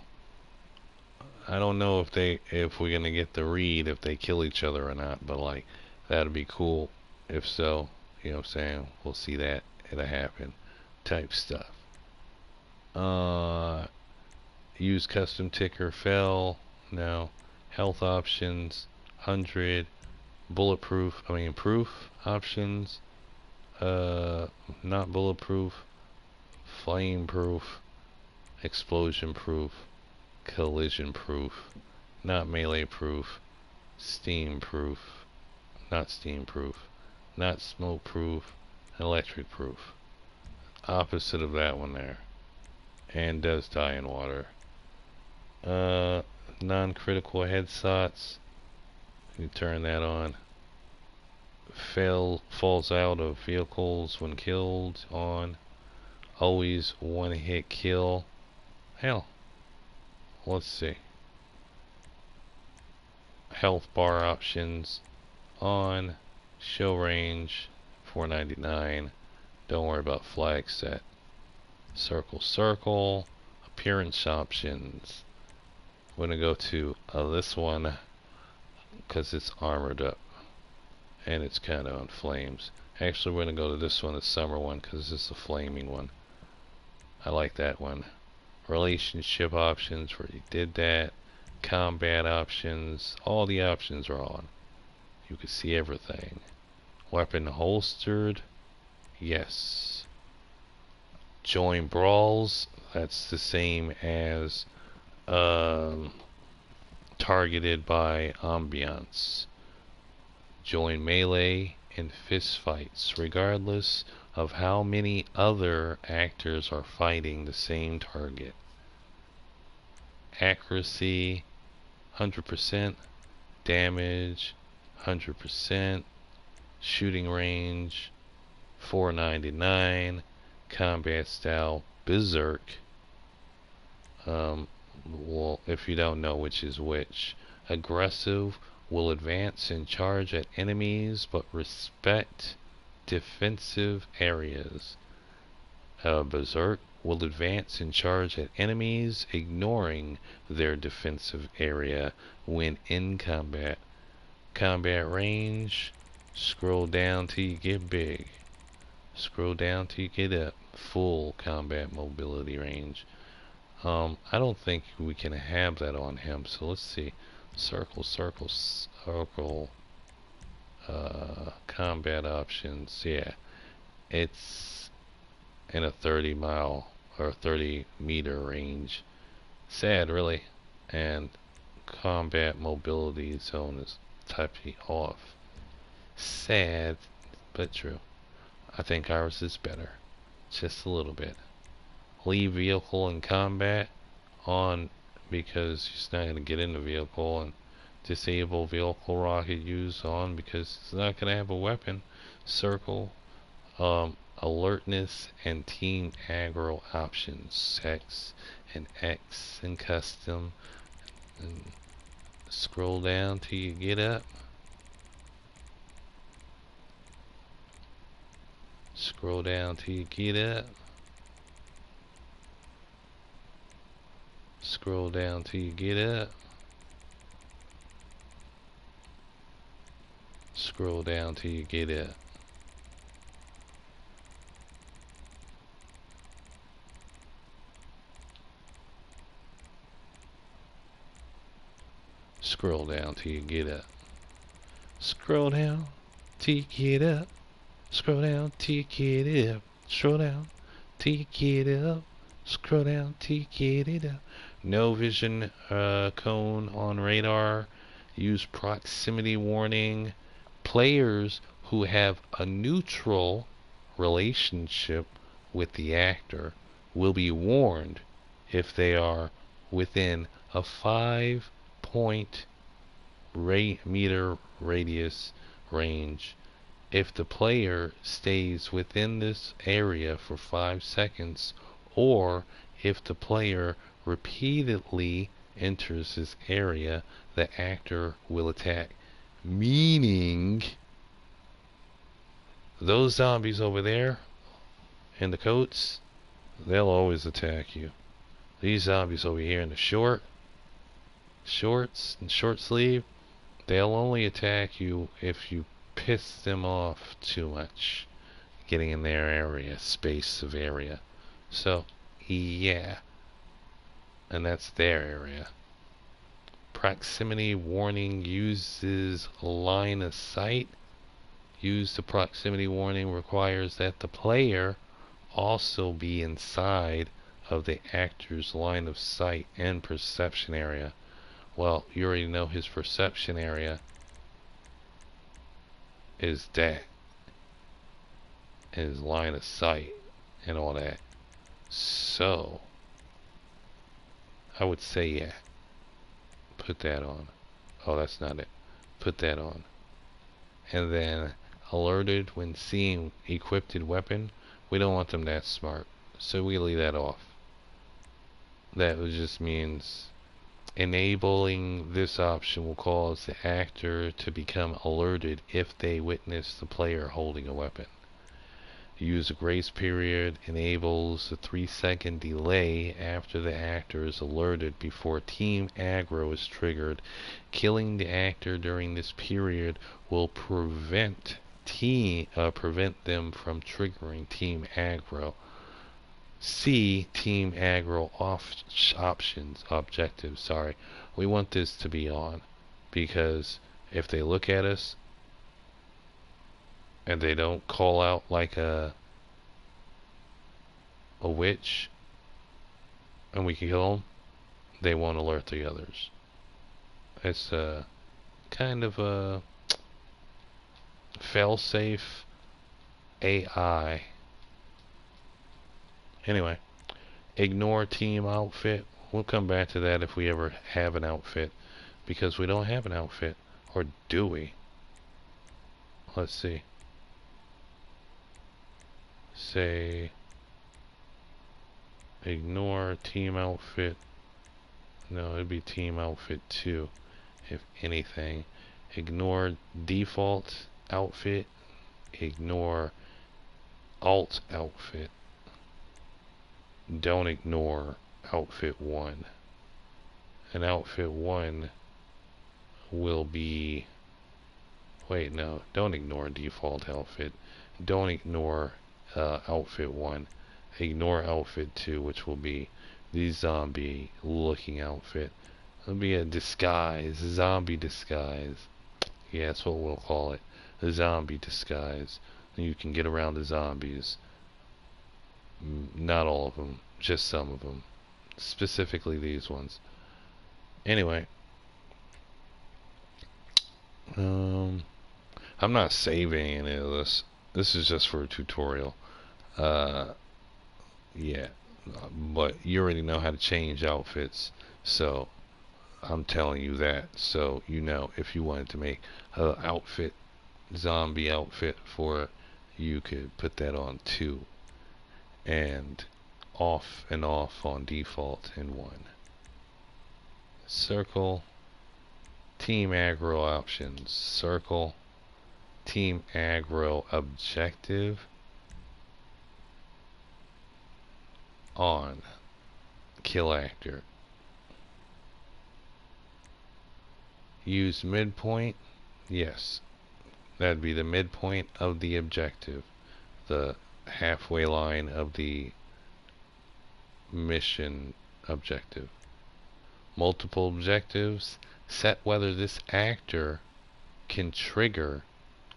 I don't know if we're going to get the read if they kill each other or not, but like, that'd be cool. If so, you know what I'm saying? We'll see that. It'll happen. Type stuff. Use custom ticker fell. No. Health options 100. Bulletproof. Proof options. Not bulletproof. Flame proof. Explosion proof. Collision proof. Not melee proof. Steam proof. Not steam proof. Not smoke proof. Electric proof. Opposite of that one there. And does die in water. Non-critical headshots. You turn that on. Falls out of vehicles when killed on. Always one hit kill. Hell. Let's see. Health bar options on. Show range 499. Don't worry about flag set. Circle, circle. Appearance options. We're going to go to this one because it's armored up and it's kind of on flames. Actually, we're going to go to this one, the summer one, because it's a flaming one. I like that one. Relationship options, where you did that. Combat options, all the options are on. You can see everything. Weapon holstered, yes. Join brawls, that's the same as targeted by ambiance. Join melee and fist fights, regardless of how many other actors are fighting the same target. Accuracy 100%, damage 100%, shooting range 499, combat style berserk. Well, if you don't know which is which, aggressive will advance and charge at enemies but respect defensive areas. Berserk will advance and charge at enemies, ignoring their defensive area when in combat. Combat range, scroll down till you get big. Scroll down till you get up. Full combat mobility range. I don't think we can have that on him, so let's see. Circle, circle, circle. Combat options, yeah. It's in a 30-mile or 30-meter range. Sad, really. And combat mobility zone is typing off. Sad, but true. I think ours is better. Just a little bit. Leave vehicle in combat on because it's not going to get in the vehicle, and disable vehicle rocket use on because it's not going to have a weapon. Circle alertness and team aggro options, sex and X and custom, and scroll down till you get up. Scroll down till you get up. Scroll down till you get up. Scroll down till you get up. Scroll down till you get up. Scroll down till you get up. Scroll down till you get it up. Scroll down till you get it up. Scroll down till you get it up. No vision cone on radar. Use proximity warning. Players who have a neutral relationship with the actor will be warned if they are within a 5-meter radius range. If the player stays within this area for 5 seconds, or if the player repeatedly enters this area, the actor will attack. Meaning, those zombies over there in the coats, they'll always attack you. These zombies over here in the shorts and short sleeve, they'll only attack you if you piss them off too much, getting in their area, space of area. So, yeah. And that's their area. Proximity warning uses line of sight. Use the proximity warning requires that the player also be inside of the actor's line of sight and perception area. Well, you already know his perception area is that. His line of sight and all that. So, I would say, yeah. Put that on. Oh, that's not it. Put that on. And then, alerted when seeing equipped weapon. We don't want them that smart, so we leave that off. That just means enabling this option will cause the actor to become alerted if they witness the player holding a weapon. Use a grace period enables a 3-second delay after the actor is alerted before team aggro is triggered. Killing the actor during this period will prevent them from triggering team aggro. C, team aggro options, objectives, sorry. We want this to be on because if they look at us and they don't call out like a witch and we can kill them, they won't alert the others. It's a kind of a fail-safe AI. Anyway, ignore team outfit. We'll come back to that if we ever have an outfit, because we don't have an outfit. Or do we? Let's see. Say ignore team outfit. No, it'd be team outfit 2 if anything. Ignore default outfit. Ignore alt outfit. Don't ignore outfit 1. And outfit 1 will be, wait, no, don't ignore default outfit. Don't ignore outfit 1. Ignore outfit 2, which will be the zombie looking outfit. It'll be a disguise, zombie disguise. Yeah, that's what we'll call it. The zombie disguise. You can get around the zombies. Not all of them, just some of them. Specifically these ones. Anyway. I'm not saving any of this. This is just for a tutorial. Yeah. But you already know how to change outfits. So, I'm telling you that. So, you know, if you wanted to make an outfit, zombie outfit for it, you could put that on 2. And off and off on default in 1. Circle. Team aggro options. Circle. Team aggro objective. On. Kill actor. Use midpoint. Yes. That'd be the midpoint of the objective. The halfway line of the mission objective. Multiple objectives. Set whether this actor can trigger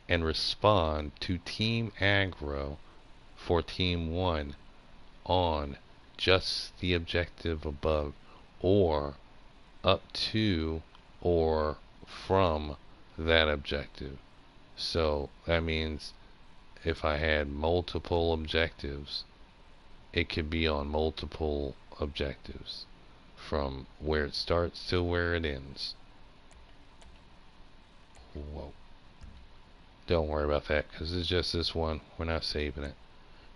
and respond to team aggro for team 1 on just the objective above, or up to or from that objective. So that means if I had multiple objectives, it could be on multiple objectives from where it starts to where it ends. Whoa. Don't worry about that, because it's just this one. We're not saving it.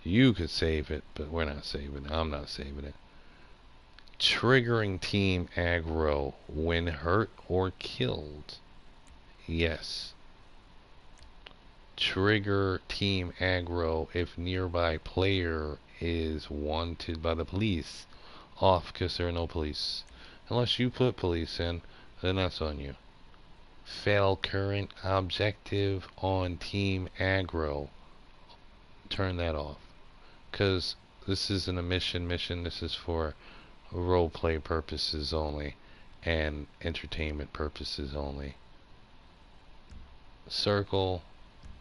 You could save it, but we're not saving it. I'm not saving it. Triggering team aggro when hurt or killed. Yes. Trigger team aggro if nearby player is wanted by the police. Off, because there are no police. Unless you put police in, then that's on you. Fail current objective on team aggro. Turn that off. Because this isn't a mission. This is for roleplay purposes only. And entertainment purposes only. Circle.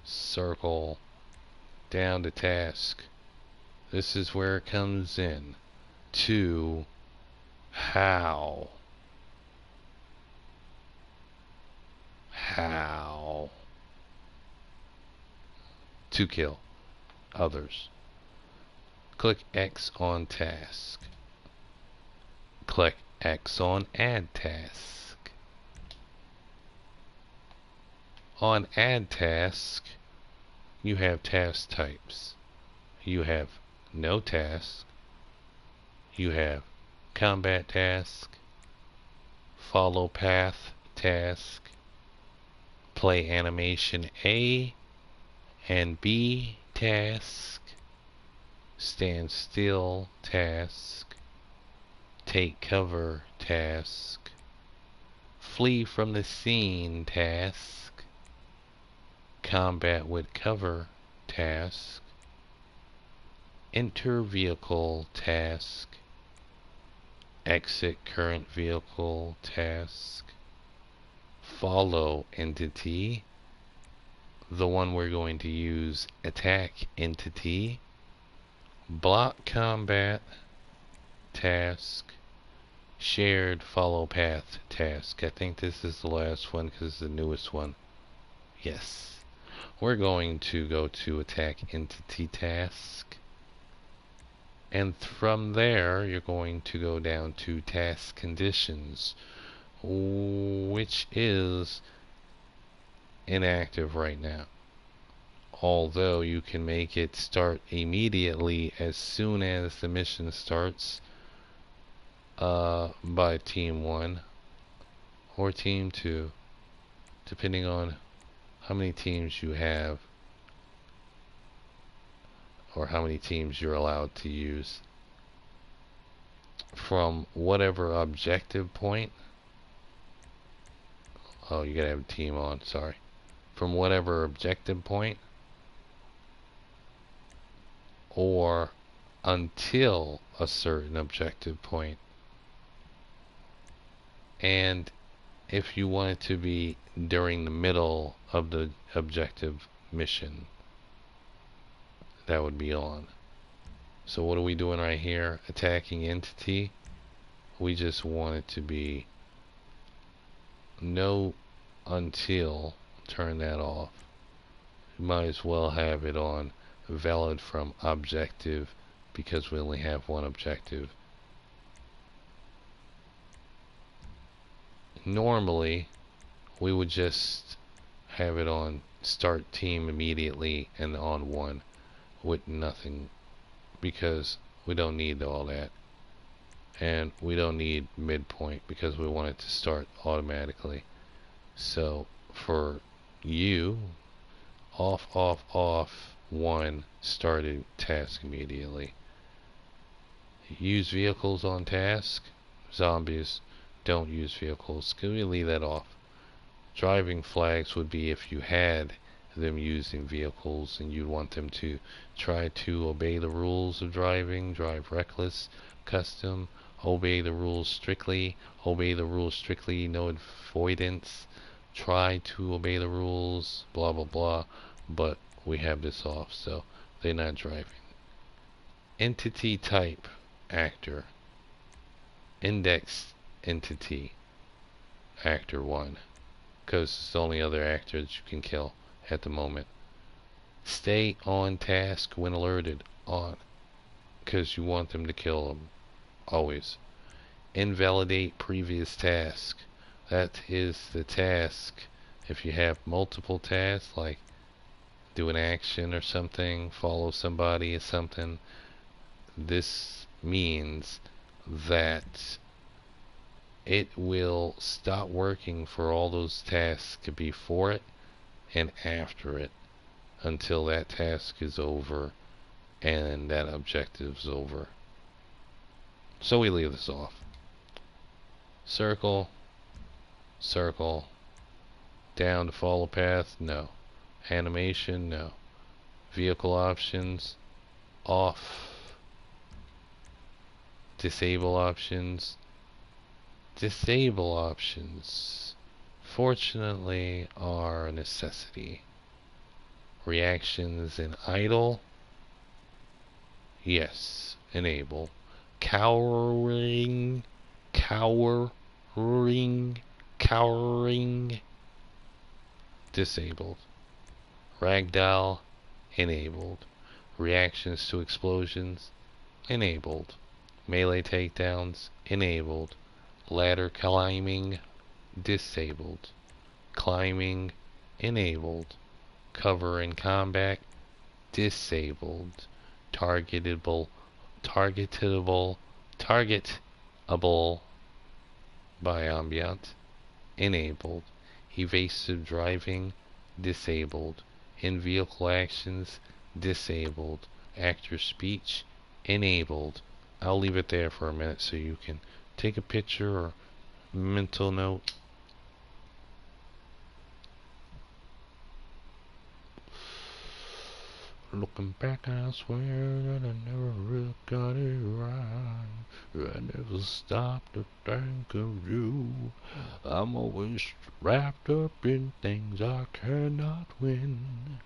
Circle. Down to task. This is where it comes in. To how to kill others. Click X on task. Click X on add task. On add task, you have task types. You have no task. You have combat task, follow path task, play animation A and B task, stand still task, take cover task, flee from the scene task, combat with cover task, enter vehicle task, exit current vehicle task, follow entity, the one we're going to use, attack entity, block combat task, shared follow path task. I think this is the last one because it's the newest one. Yes. We're going to go to attack entity task. And from there, you're going to go down to task conditions, which is inactive right now. Although you can make it start immediately as soon as the mission starts by Team 1 or Team 2, depending on how many teams you have or how many teams you're allowed to use. From whatever objective point, oh, you gotta have a team on, sorry. From whatever objective point or until a certain objective point. And if you want it to be during the middle of the objective mission, that would be on. So what are we doing right here? Attacking entity. We just want it to be no until. Turn that off. You might as well have it on valid from objective because we only have one objective. Normally we would just have it on start team immediately and on one with nothing, because we don't need all that, and we don't need midpoint because we want it to start automatically. So for you, off, one, started task immediately. Use vehicles on task. Zombies don't use vehicles. Can we leave that off? Driving flags would be if you had them using vehicles and you'd want them to try to obey the rules of driving, drive reckless, custom, obey the rules strictly, no avoidance, try to obey the rules, blah blah blah, but we have this off, so they're not driving. Entity type, actor. Index entity, actor 1, because it's the only other actor that you can kill at the moment. Stay on task when alerted, on, because you want them to kill them always. Invalidate previous task. That is the task. If you have multiple tasks, like do an action or something, follow somebody or something, this means that it will stop working for all those tasks before it and after it until that task is over and that objective is over. So we leave this off. Circle, circle, down to follow path, no. Animation, no. Vehicle options, off. Disable options. Disable options, fortunately, are a necessity. Reactions in idle, yes, enable. Cowering, disabled. Ragdoll, enabled. Reactions to explosions, enabled. Melee takedowns, enabled. Ladder climbing, disabled. Climbing, enabled. Cover in combat, disabled. Targetable by ambient, enabled. Evasive driving, disabled. In-vehicle actions, disabled. Actor speech, enabled. I'll leave it there for a minute so you can take a picture or mental note. Looking back, I swear that I never really got it right. I never stopped to think of you. I'm always wrapped up in things I cannot win.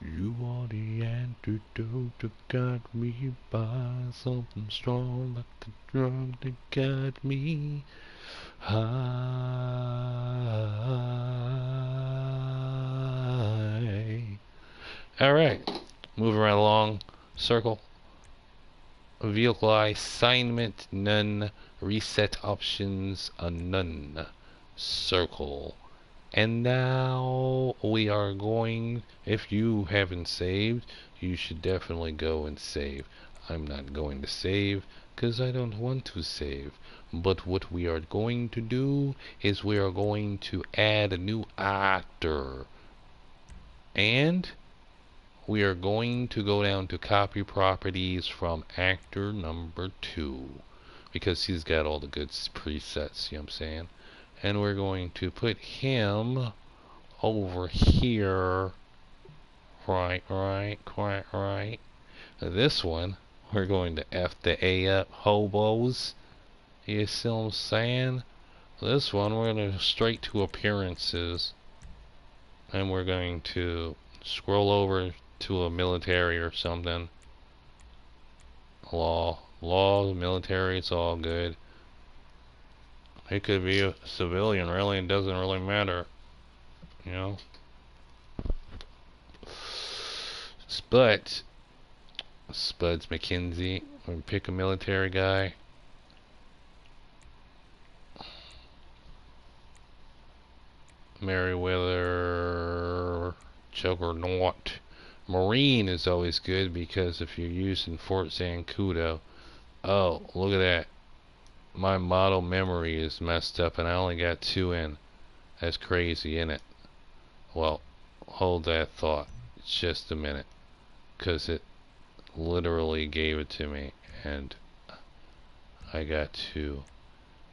You are the antidote that got me by. Something strong like a drug that got me high. Alright, moving right along. Circle. Vehicle assignment none. Reset options none. Circle. And now we are going, if you haven't saved, you should definitely go and save. I'm not going to save because I don't want to save. But what we are going to do is we are going to add a new actor. And we are going to go down to copy properties from actor number 2 because he's got all the good presets, you know what I'm saying? And we're going to put him over here. Quite right. This one, we're going to F the A up, hobos. You see what I'm saying? This one, we're going to straight to appearances. And we're going to scroll over to a military or something. Law, military, it's all good. It could be a civilian, really, it doesn't really matter. You know? Spuds McKinsey. We pick a military guy. Meriwether Juggernaut. Marine is always good because if you're using Fort Zancudo. Oh, look at that. My model memory is messed up and I only got 2 in. That's crazy, isn't it? Well, hold that thought just a minute. Because it literally gave it to me. And I got to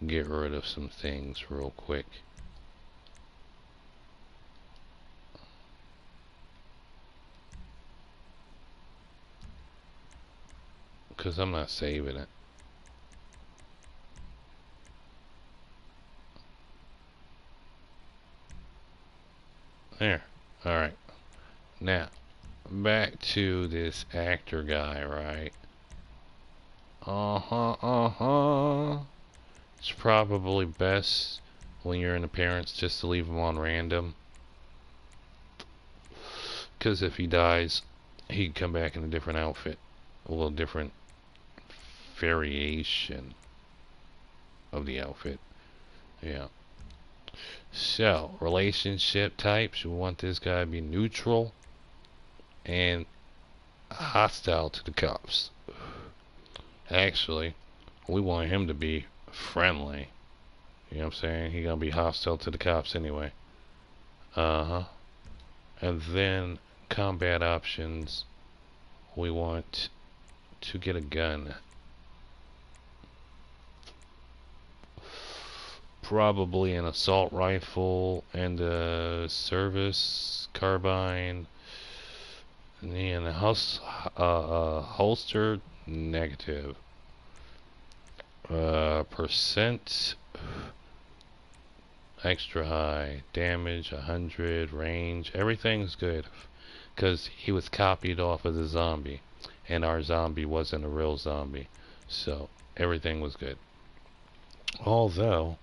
get rid of some things real quick. Because I'm not saving it. There. Alright. Now, back to this actor guy, right? It's probably best when you're in appearance just to leave him on random. Because if he dies, he can come back in a different outfit. A little different variation of the outfit. Yeah. So, relationship types. We want this guy to be neutral and hostile to the cops. Actually, we want him to be friendly. You know what I'm saying? He's gonna be hostile to the cops anyway. And then combat options. We want to get a gun. Probably an assault rifle and a service carbine. And a holster negative. Percent extra high, damage 100, range, everything's good because he was copied off of the zombie and our zombie wasn't a real zombie, so everything was good. Although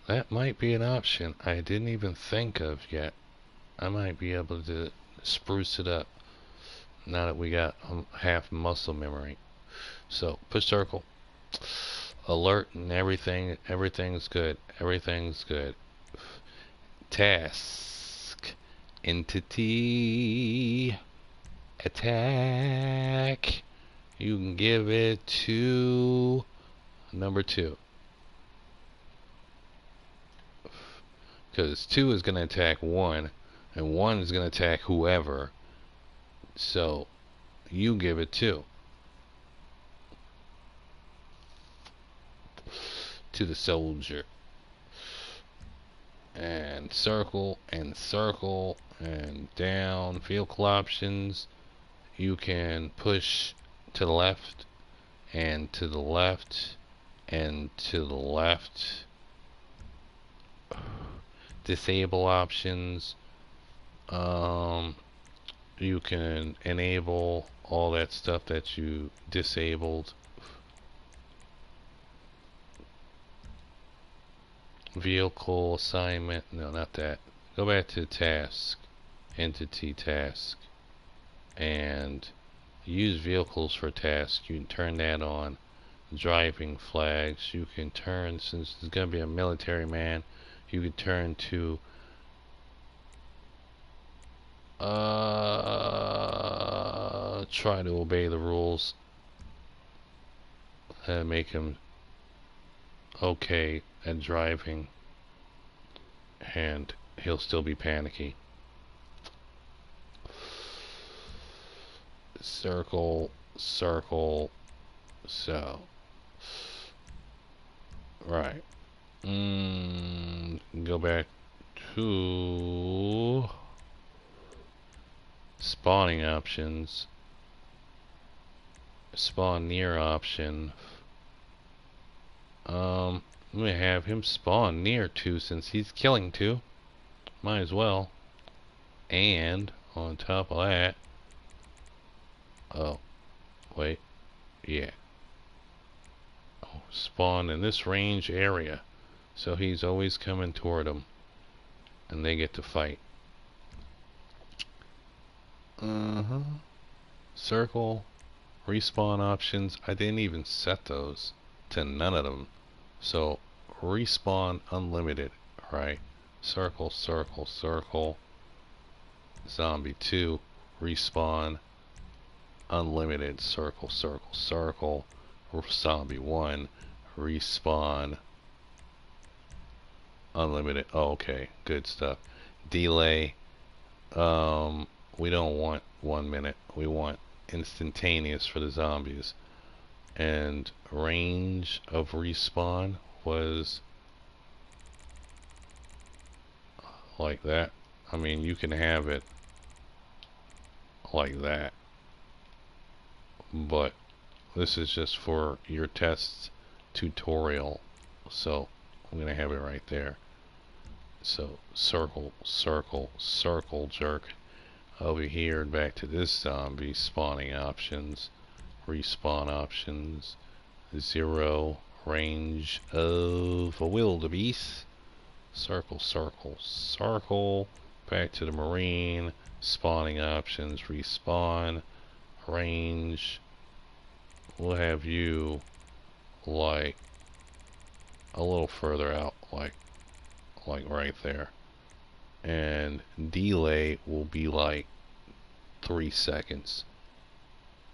that might be an option I didn't even think of yet. I might be able to spruce it up now that we got half muscle memory. So push circle, alert and everything's good. Task, entity, attack. You can give it to number 2. Because 2 is going to attack 1, and 1 is going to attack whoever. So, you give it 2. To the soldier. and circle and circle and down. Vehicle options, you can push to the left and to the left and to the left. Disable options, you can enable all that stuff that you disabled. Vehicle assignment, no, not that. Go back to task, entity task, and use vehicles for tasks. You can turn that on. Driving flags, you can turn, since it's going to be a military man, you can turn to try to obey the rules and make him okay at driving, and he'll still be panicky. Circle, circle, so right. Go back to spawning options. Spawn near option. I'm gonna have him spawn near 2 since he's killing 2. Might as well. And on top of that, oh, wait, yeah. Oh, spawn in this range area. So he's always coming toward them. And they get to fight. Circle, respawn options. I didn't even set those to none of them. So respawn unlimited, right? Circle, circle, circle. Zombie 2, respawn unlimited. Circle, circle, circle. Zombie 1, respawn unlimited. Oh, okay, good stuff. Delay, we don't want 1 minute. We want instantaneous for the zombies. And range of respawn was like that. I mean, you can have it like that, but this is just for your test tutorial, so I'm gonna have it right there. So circle, circle, circle, jerk over here and back to this zombie. Spawning options, respawn options, 0 range of a wildebeest. Circle, circle, circle, back to the marine. Spawning options, respawn, range. We'll have you like a little further out, like right there. And delay will be like 3 seconds,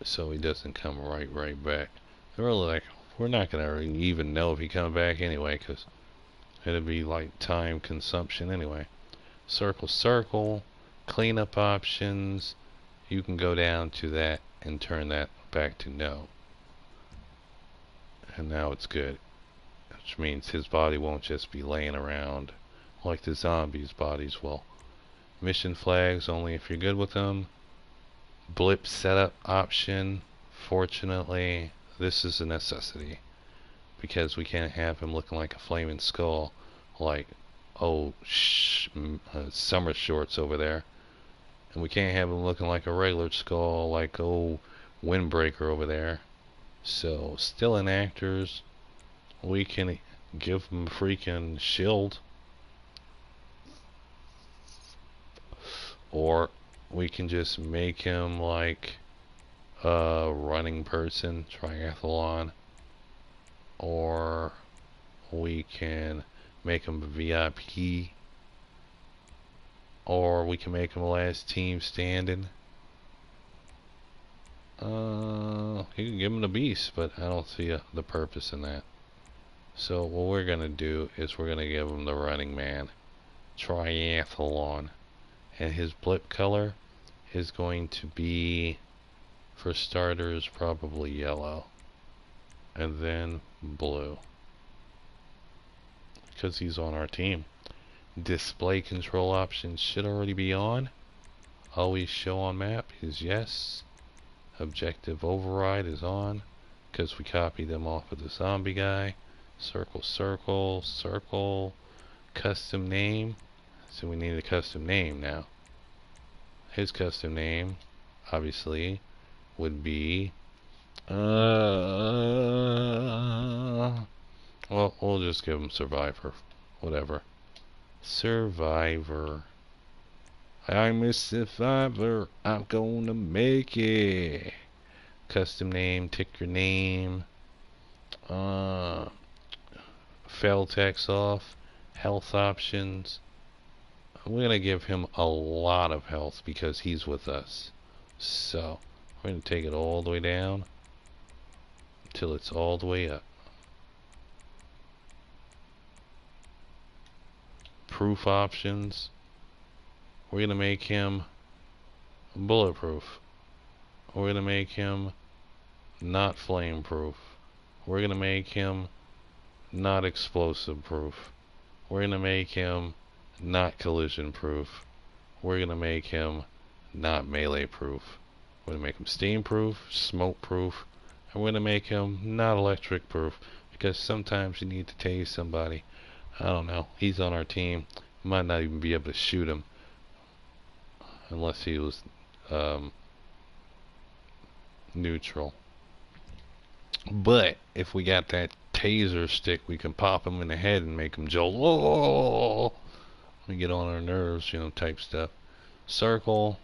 so he doesn't come right back. Really, like, we're not gonna even know if he comes back anyway, because it'll be like time consumption anyway. Circle, circle, cleanup options. You can go down to that and turn that back to no. And now it's good, which means his body won't just be laying around like the zombies' bodies will. Mission flags only if you're good with them. Blip setup option. Fortunately, this is a necessity, because we can't have him looking like a flaming skull like summer shorts over there, and we can't have him looking like a regular skull like windbreaker over there. So still in actors, we can give him a freaking shield, or we can just make him like a running person, triathlon, or we can make him a VIP, or we can make him last team standing. You can give him the beast, but I don't see the purpose in that. So what we're gonna do is we're gonna give him the running man, triathlon, and his blip color is going to be, for starters, probably yellow, and then blue, because he's on our team. Display control options should already be on. Always show on map is yes. Objective override is on because we copied them off of the zombie guy. Circle, circle, circle. Custom name. So we need a custom name now. His custom name, obviously, would be well, we'll just give him Survivor. Whatever. Survivor. I'm a survivor. I'm gonna make it. Custom name, tick your name. Fail text off. Health options. We're gonna give him a lot of health because he's with us. So we're gonna take it all the way down until it's all the way up. Proof options. We're gonna make him bulletproof. We're gonna make him not flame proof. We're gonna make him not explosive proof. We're gonna make him not collision proof. We're gonna make him not melee proof. We're gonna make him steam proof, smoke proof, and we're gonna make him not electric proof because sometimes you need to tase somebody. I don't know. He's on our team. You might not even be able to shoot him unless he was neutral. But if we got that taser stick, we can pop him in the head and make him jolt. Oh, we get on our nerves, you know, type stuff. Circle.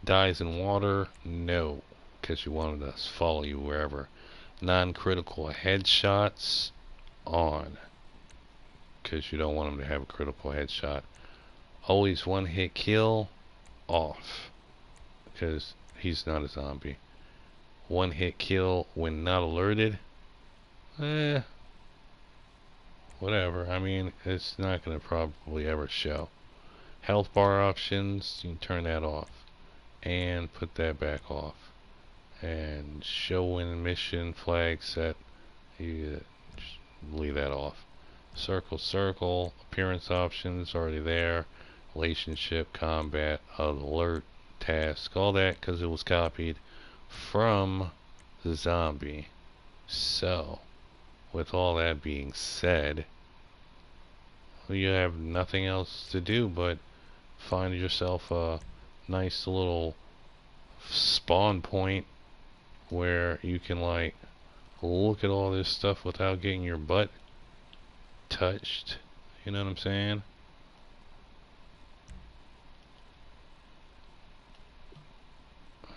Dies in water. No, because you wanted us to follow you wherever. Non-critical headshots on, because you don't want him to have a critical headshot. Always one hit kill off, because he's not a zombie. One hit kill when not alerted. Whatever. I mean, it's not going to probably ever show. Health bar options, you can turn that off and put that back off. And show when mission flag set, you just leave that off. Circle, circle, appearance options already there. Relationship, combat, alert, task, all that because it was copied from the zombie. So, with all that being said, you have nothing else to do but find yourself a nice little spawn point where you can like look at all this stuff without getting your butt touched. You know what I'm saying?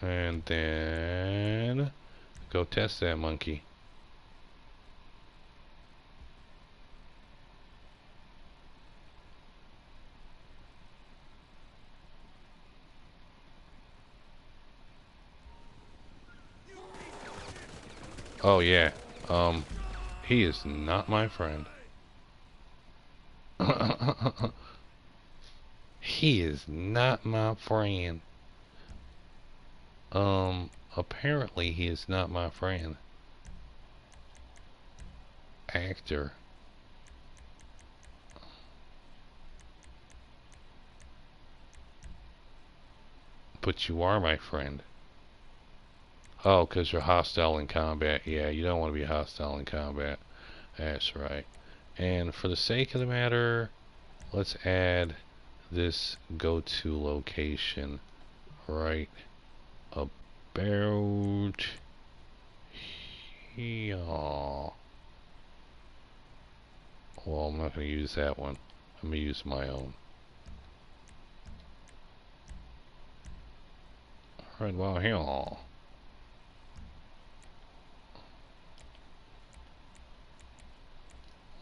And then go test that monkey. Oh yeah, he is not my friend. He is not my friend. Apparently he is not my friend. Actor. But you are my friend. Oh, because you're hostile in combat. Yeah, you don't want to be hostile in combat. That's right. And for the sake of the matter, let's add this go-to location right about here. Well, I'm not going to use that one. I'm going to use my own. Right about here.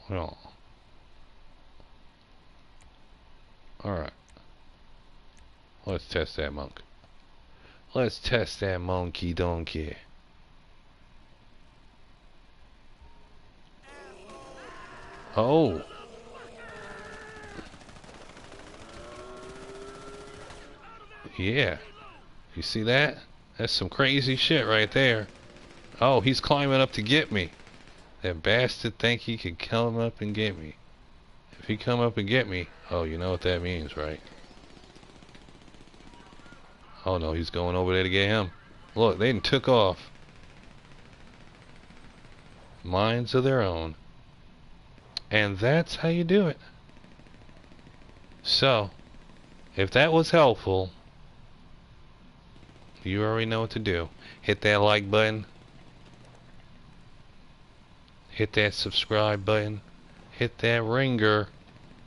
Well, alright. Let's test that monk. Let's test that monkey donkey. Oh! Yeah. You see that? That's some crazy shit right there. Oh, he's climbing up to get me. That bastard think he could come up and get me. If he come up and get me, oh, you know what that means, right? Oh no, he's going over there to get him. Look, they took off. Minds of their own. And that's how you do it. So, if that was helpful, you already know what to do. Hit that like button. Hit that subscribe button. Hit that ringer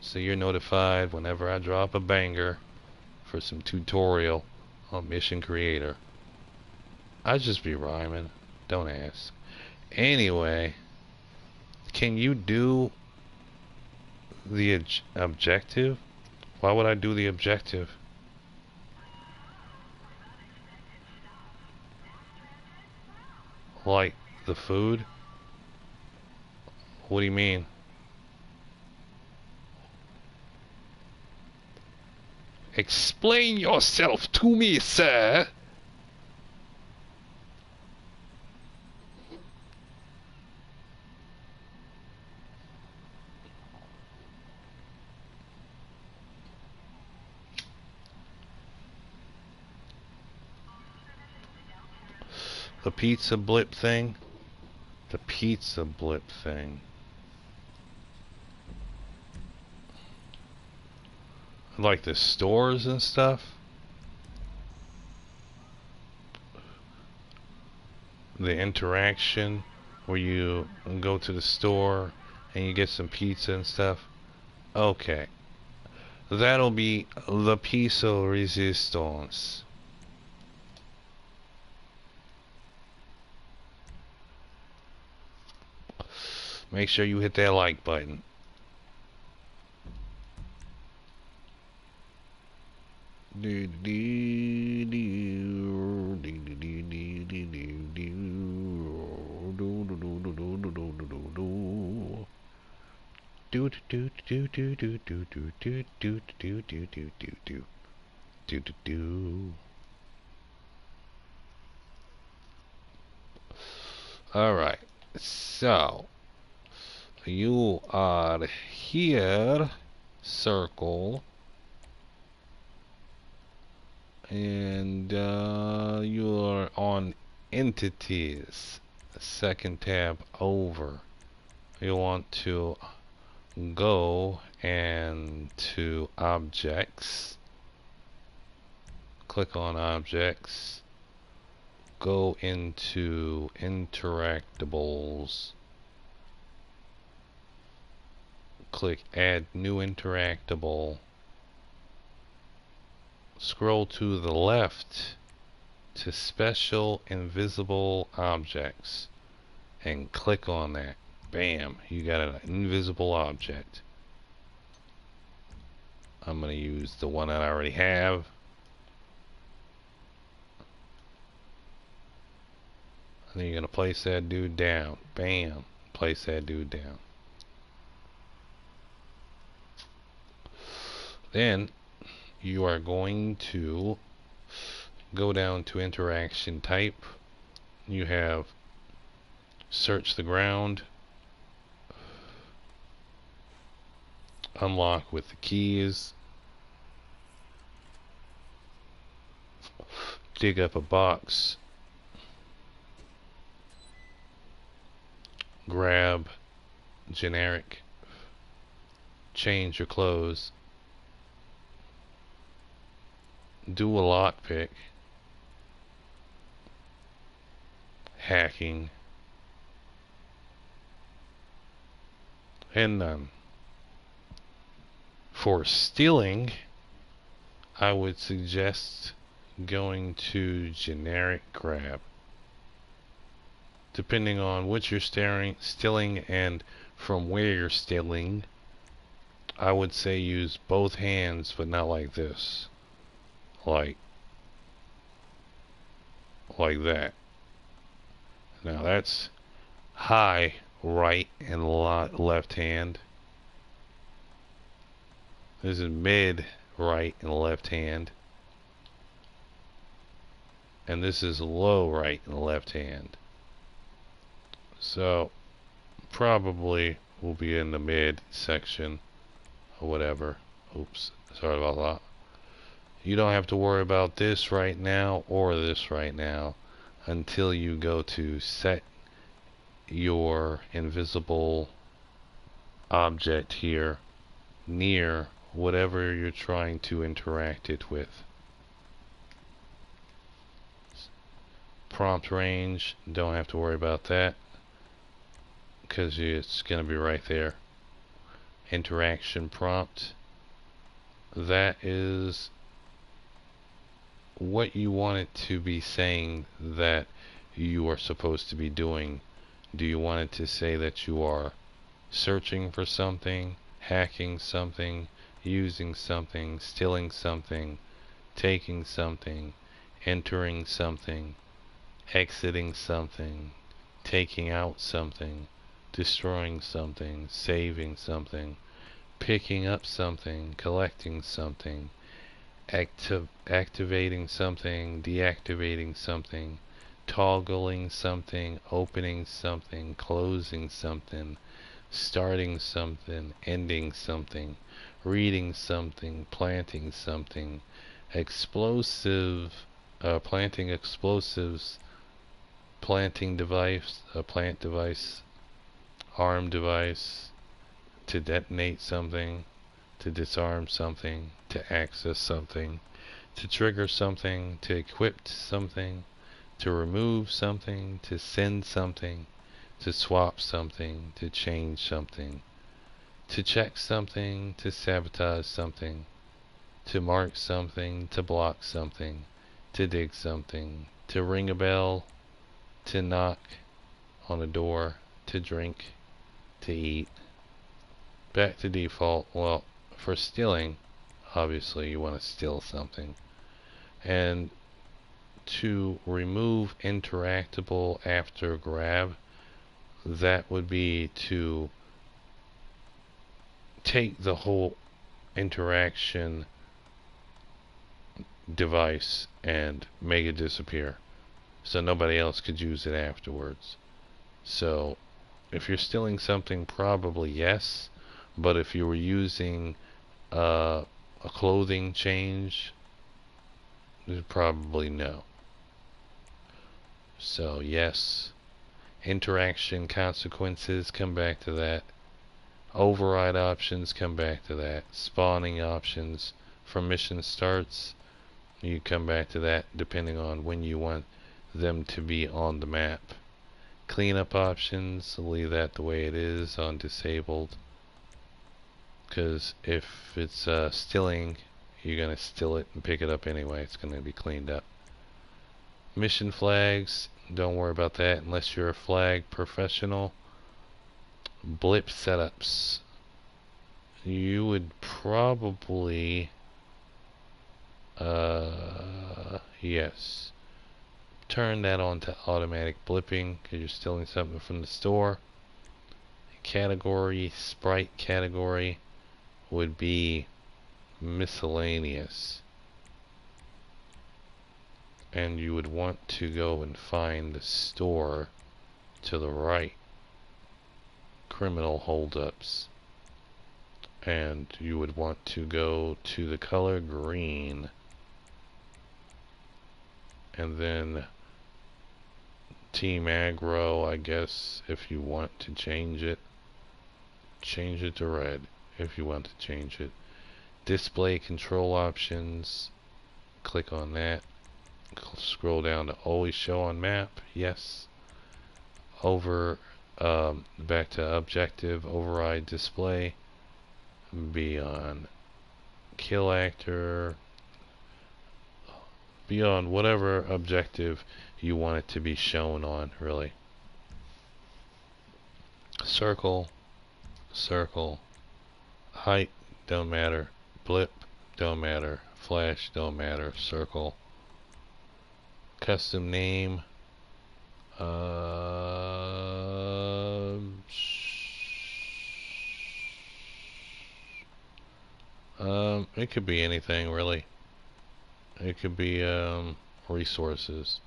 so you're notified whenever I drop a banger for some tutorial on Mission Creator. I just be rhyming. Don't ask. Anyway, can you do the objective? Why would I do the objective? Like the food? What do you mean? Explain yourself to me, sir. The pizza blip thing? The pizza blip thing. Like the stores and stuff? The interaction where you go to the store and you get some pizza and stuff? Okay. That'll be the piece of resistance. Make sure you hit that like button. Alright, so you are here, circle, and you are on entities, second tab over. You want to go and to objects, click on objects, go into interactables, click add new interactable, scroll to the left to special invisible objects and click on that. Bam, you got an invisible object. I'm going to use the one that I already have. And then you're going to place that dude down. Bam, place that dude down. Then you are going to go down to interaction type. You have search the ground, unlock with the keys, dig up a box, grab generic, change your clothes, do a lockpick, hacking, and none. For stealing, I would suggest going to generic grab. Depending on what you're stealing and from where you're stealing, I would say use both hands, but not like this. Like that. Now that's high right and left hand. This is mid right and left hand. And this is low right and left hand. So probably will be in the mid section or whatever. Oops, sorry about that. You don't have to worry about this right now or this right now until you go to set your invisible object here near whatever you're trying to interact it with. Prompt range, don't have to worry about that because it's going to be right there. Interaction prompt, that is what you want it to be saying that you are supposed to be doing. Do you want it to say that you are searching for something, hacking something, using something, stealing something, taking something, entering something, exiting something, taking out something, destroying something, saving something, picking up something, collecting something, activating something, deactivating something, toggling something, opening something, closing something, starting something, ending something, reading something, planting something, planting explosives, planting device, a plant device, arm device, to detonate something, to disarm something, to access something, to trigger something, to equip something, to remove something, to send something, to swap something, to change something, to check something, to sabotage something, to mark something, to block something, to dig something, to ring a bell, to knock on a door, to drink, to eat. Back to default. Well, for stealing, obviously you want to steal something. And to remove interactable after grab, that would be to take the whole interaction device and make it disappear so nobody else could use it afterwards. So if you're stealing something, probably yes, but if you were using a clothing change, probably no. So yes, interaction consequences, come back to that. Override options, come back to that. Spawning options from mission starts, you come back to that depending on when you want them to be on the map. Cleanup options, leave that the way it is on disabled, because if it's stealing, you're going to steal it and pick it up anyway. It's going to be cleaned up. Mission flags, don't worry about that unless you're a flag professional. Blip setups, you would probably yes, turn that on to automatic blipping because you're stealing something from the store. Category, sprite category would be miscellaneous, and you would want to go and find the store to the right, criminal holdups, and you would want to go to the color green, and then team aggro, I guess if you want to change it to red if you want to change it. Display control options, click on that, scroll down to always show on map, yes. Back to objective, override display, be on kill actor, be on whatever objective you want it to be shown on, really. Circle, height, don't matter, blip, don't matter, flash, don't matter, circle. Custom name, it could be anything really. It could be resources.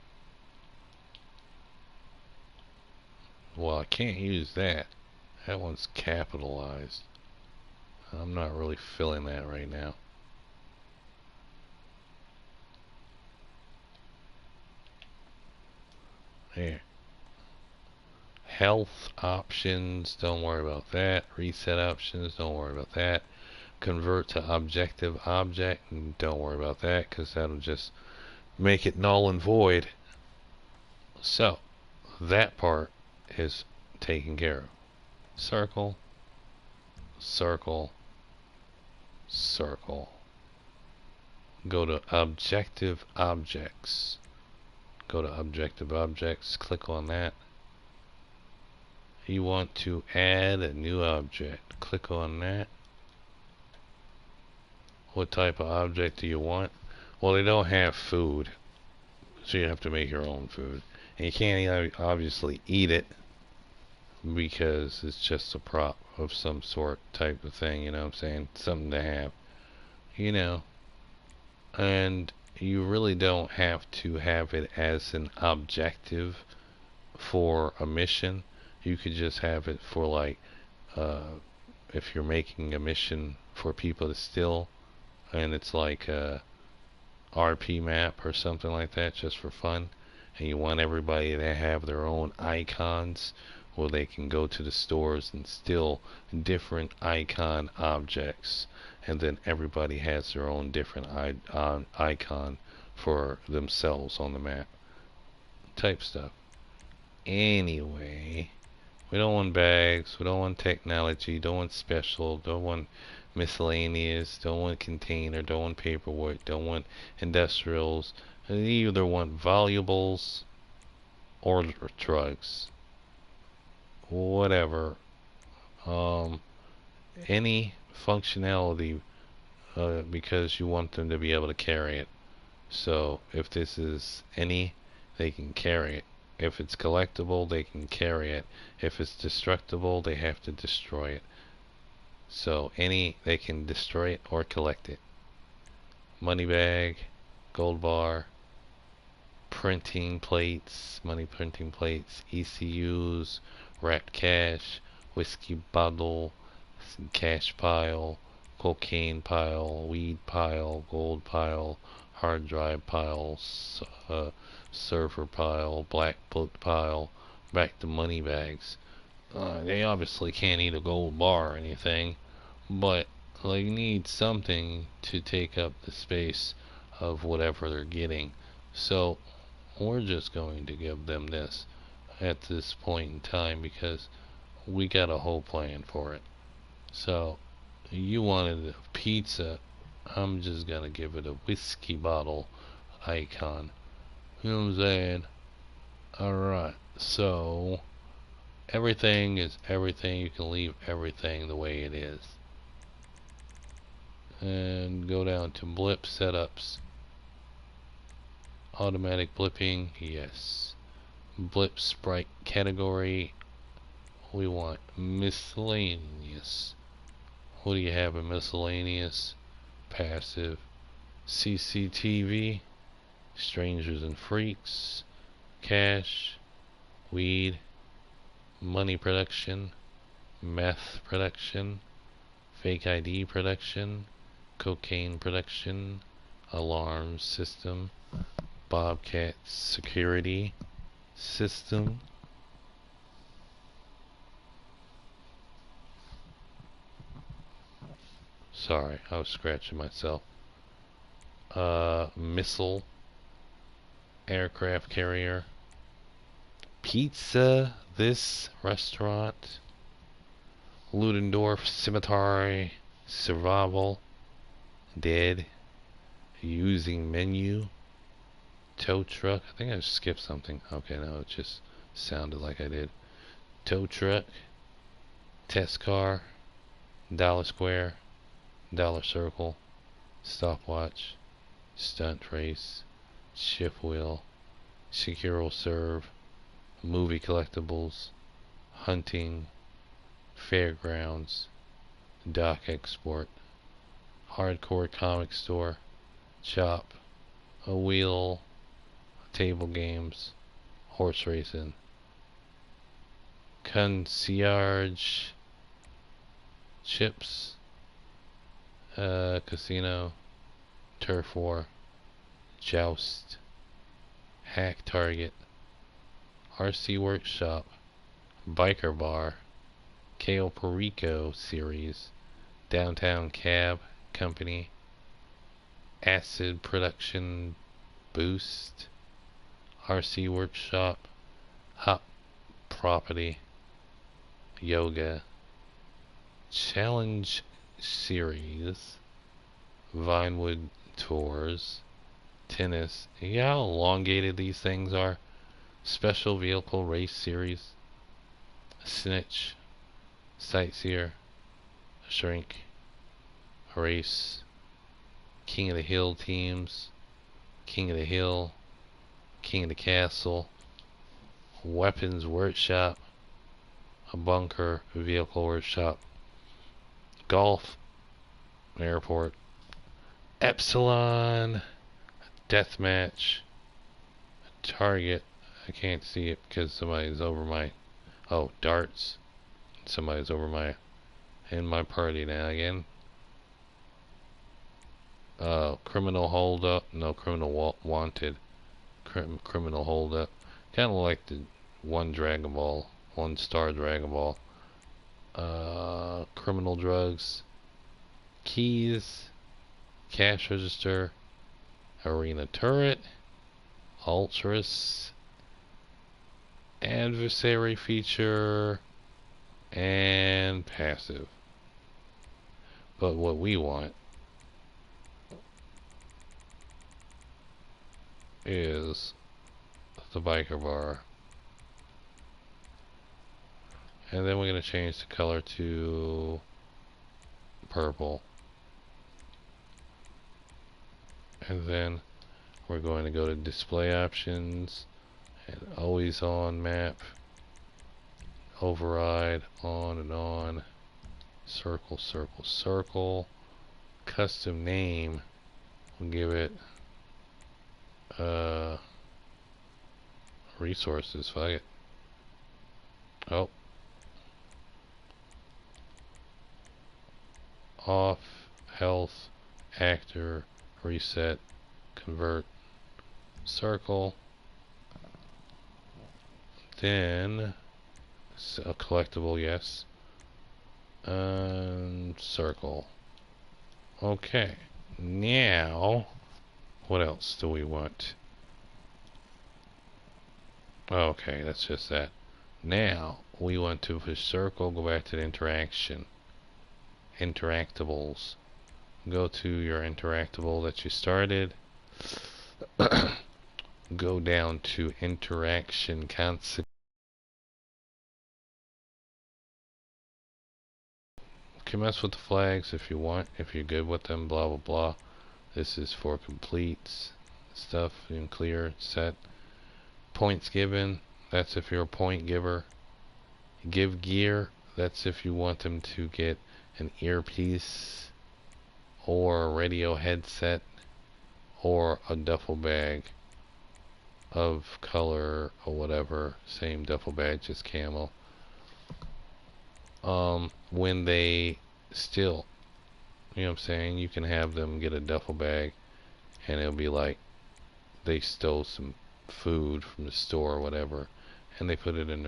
Well, I can't use that. That one's capitalized. I'm not really feeling that right now. There. Health options, don't worry about that. Reset options, don't worry about that. Convert to objective object, don't worry about that, because that'll just make it null and void. So, that part is taken care of. Circle, circle, circle. Go to objective objects. Go to objective objects, click on that. You want to add a new object. Click on that. What type of object do you want? Well, they don't have food, so you have to make your own food. And you can't obviously eat it because it's just a prop of some sort type of thing, you know what I'm saying? Something to have, you know. And you really don't have to have it as an objective for a mission. You could just have it for like, if you're making a mission for people to steal, and it's like a RP map or something like that, just for fun, and you want everybody to have their own icons where they can go to the stores and steal different icon objects, and then everybody has their own different icon for themselves on the map type stuff. Anyway, we don't want bags, we don't want technology, don't want special, don't want miscellaneous, don't want container, don't want paperwork, don't want industrials. You either want valuables or drugs. Whatever. Any functionality, because you want them to be able to carry it. So if this is any, they can carry it. If it's collectible, they can carry it. If it's destructible, they have to destroy it. So any, they can destroy it or collect it. Money bag, gold bar, printing plates, money printing plates, ECUs, wrapped cash, whiskey bottle, cash pile, cocaine pile, weed pile, gold pile, hard drive pile, server pile, black book pile, back to money bags. They obviously can't eat a gold bar or anything, but they need something to take up the space of whatever they're getting. So we're just going to give them this at this point in time because we got a whole plan for it. So you wanted a pizza, I'm just gonna give it a whiskey bottle icon. You know what I'm saying? Alright, so everything is everything. You can leave everything the way it is. And go down to blip setups. Automatic blipping, yes. Blip sprite category, we want miscellaneous. What do you have in miscellaneous? Passive. CCTV, strangers and freaks, cash, weed, money production, meth production, fake ID production, cocaine production, alarm system, Bobcat security system. Sorry, I was scratching myself. Missile, aircraft carrier, pizza, this restaurant, Ludendorff cemetery, survival, dead, using menu, tow truck. I think I skipped something. Okay, no, it just sounded like I did. Tow truck, test car, dollar square, dollar circle, stopwatch, stunt race, shift wheel, secure serve, movie collectibles, hunting, fairgrounds, dock export, hardcore comic store, shop, a wheel, table games, horse racing, concierge, chips, Casino, Turf War, Joust, Hack Target, RC Workshop, Biker Bar, Kale Perico Series, Downtown Cab Company, Acid Production Boost, RC Workshop, Hop Property, Yoga, Challenge Series, Vinewood Tours, Tennis. You know how elongated these things are? Special Vehicle Race Series, Snitch, Sightseer, Shrink, Race, King of the Hill Teams, King of the Hill, King of the Castle, Weapons Workshop, a Bunker Vehicle Workshop, Golf, Airport, Epsilon, Deathmatch, Target. I can't see it because somebody's over my... Oh, Darts. Somebody's over my... in my party now again. Criminal Holdup. No, Criminal Wanted. Criminal Holdup. Kind of like the one Dragon Ball. One star Dragon Ball. Criminal Drugs. Keys. Cash Register. Arena Turret. Ultras. Adversary Feature. And Passive. But what we want is the Biker Bar. And then we're going to change the color to purple. And then we're going to go to display options and always on map, override, on and on, circle, circle, circle, custom name. We'll give it resources, fuck it. Oh. Off, health, actor, reset, convert, circle. Then a collectible, yes. Circle. Okay. Now, what else do we want? Okay, that's just that. Now, we want to, for circle, go back to the interaction. Interactables. Go to your interactable that you started. Go down to interaction consequence. You can mess with the flags if you want, if you're good with them, blah blah blah. This is for completes stuff in clear, set. Points given, that's if you're a point giver. Give gear, that's if you want them to get an earpiece or a radio headset or a duffel bag of color or whatever, same duffel bag, just camel. When they steal, you know what I'm saying, you can have them get a duffel bag and it'll be like they stole some food from the store or whatever, and they put it in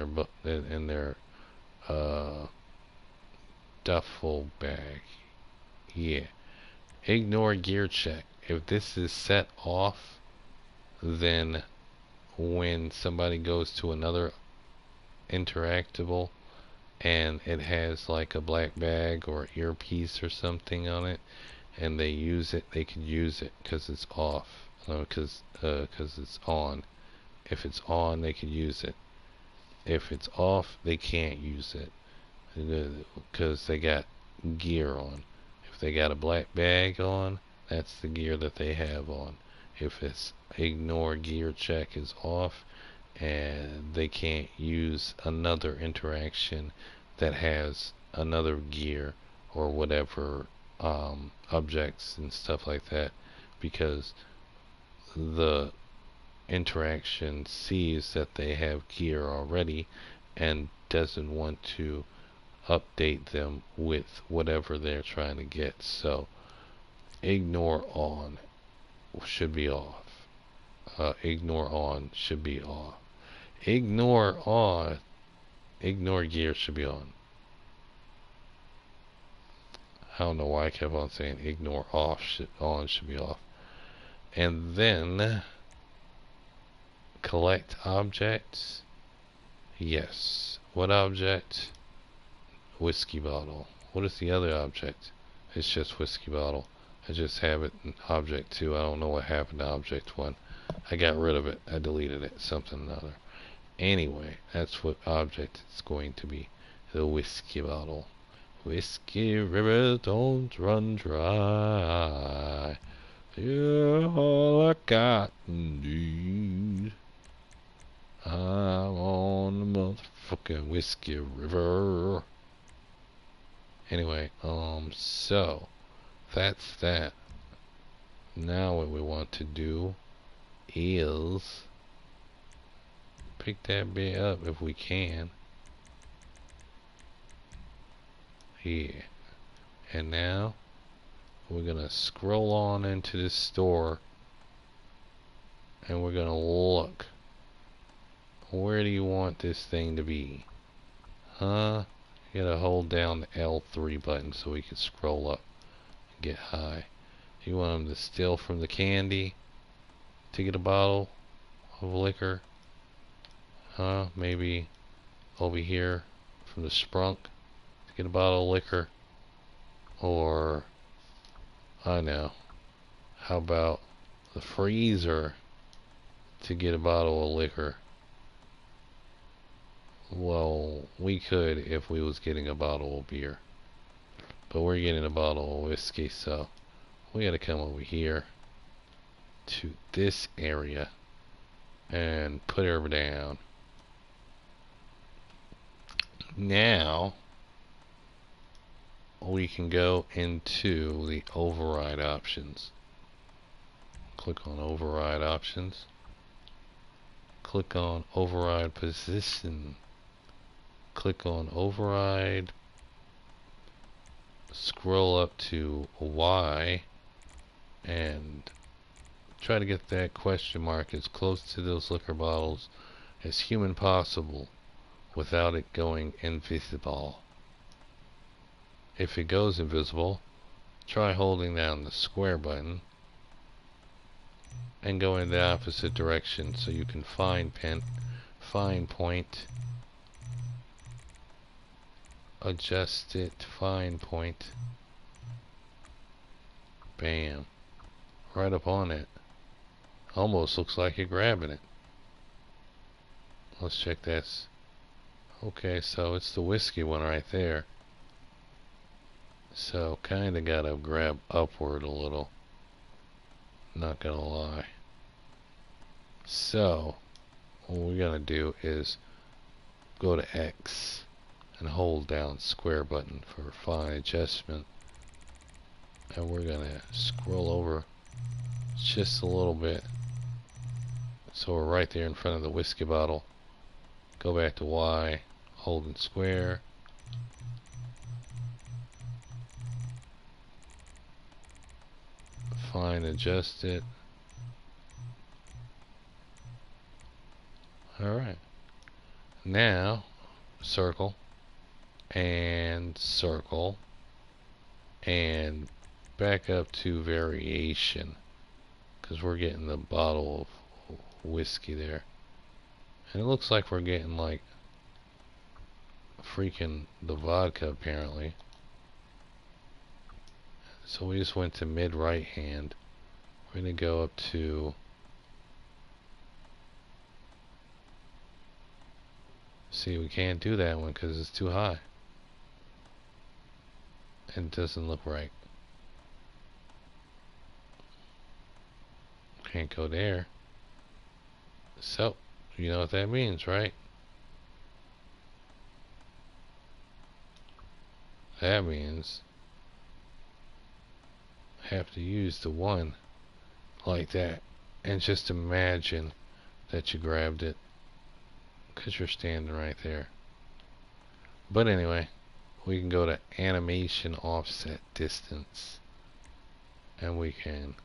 their duffel bag. Yeah. Ignore gear check. If this is set off, then when somebody goes to another interactable and it has like a black bag or earpiece or something on it and they use it, they could use it because it's off, because it's on. If it's on, they could use it. If it's off, they can't use it because they got gear on. If they got a black bag on, that's the gear that they have on. If it's ignore gear check is off, and they can't use another interaction that has another gear or whatever, objects and stuff like that, because the interaction sees that they have gear already and doesn't want to update them with whatever they're trying to get. So Ignore on should be off. Ignore on should be off. Ignore on. Ignore gear should be on. I don't know why I kept on saying ignore off, on should be off. And then collect objects. Yes. What object? Whiskey bottle. What is the other object? It's just whiskey bottle. I just have it in object 2. I don't know what happened to object 1. I got rid of it. I deleted it. Something or other. Anyway, that's what object it's going to be. The whiskey bottle. Whiskey river don't run dry. You're all I got indeed. I'm on the motherfucking whiskey river. Anyway, so that's that. Now what we want to do is pick that bit up if we can. Here. And now we're gonna scroll on into this store and we're gonna look. Where do you want this thing to be? Huh? You gotta hold down the L3 button so we can scroll up and get high. You want them to steal from the candy to get a bottle of liquor? Huh? Maybe over here from the sprunk to get a bottle of liquor? Or, I know, how about the freezer to get a bottle of liquor? Well, we could if we was getting a bottle of beer. But we're getting a bottle of whiskey, so we gotta come over here to this area and put her down. Now we can go into the override options. Click on override options. Click on override position. Click on override. Scroll up to Y and try to get that question mark as close to those liquor bottles as human possible without it going invisible. If it goes invisible, try holding down the square button and go in the opposite direction so you can find point, adjust it, find point, bam, right up on it. Almost looks like you're grabbing it. Let's check this. Okay, so it's the whiskey one right there. So kinda gotta grab upward a little. Not gonna lie. So what we're gonna do is go to X and hold down square button for fine adjustment. And we're gonna scroll over just a little bit. So we're right there in front of the whiskey bottle. Go back to Y, holding square. Fine, adjust it. Alright. Now, circle, and back up to variation. Because we're getting the bottle of whiskey there. And it looks like we're getting like freaking the vodka apparently. So we just went to mid right hand. We're going to go up to see, we can't do that one because it's too high. And it doesn't look right. Can't go there. So, you know what that means, right? That means I have to use the one like that. And just imagine that you grabbed it. Because you're standing right there. But anyway, we can go to animation offset distance. and we can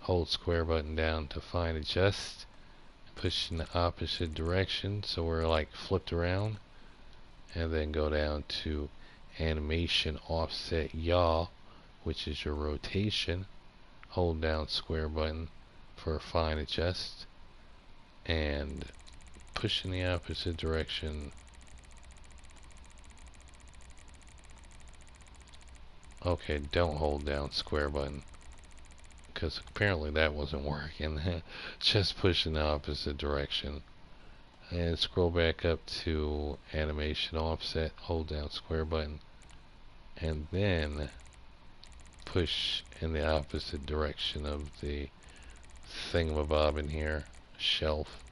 hold square button down to find adjust, push in the opposite direction so we're like flipped around, and then go down to animation offset yaw, which is your rotation. Hold down square button for fine adjust, and push in the opposite direction. Okay, don't hold down square button, because apparently that wasn't working. Just push in the opposite direction. And scroll back up to animation offset, hold down square button, and then push in the opposite direction of the thingamabob in here, shelf,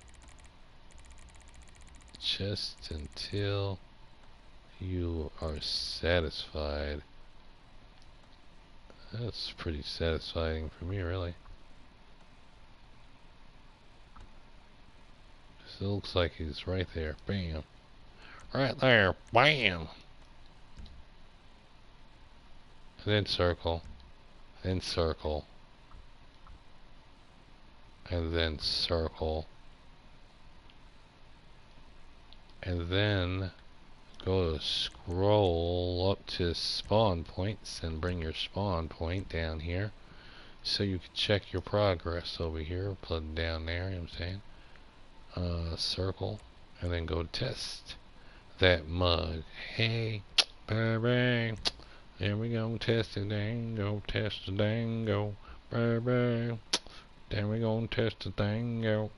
just until you are satisfied. That's pretty satisfying for me, really. So it looks like he's right there. Bam. Right there. Bam. And then circle. Then circle. And then circle. And then go to scroll up to spawn points and bring your spawn point down here so you can check your progress over here. Put it down there, you know what I'm saying? Circle, and then go test that mug. Hey, baby, there we go, test the dango, test the dango, baby, there we go, test the dango.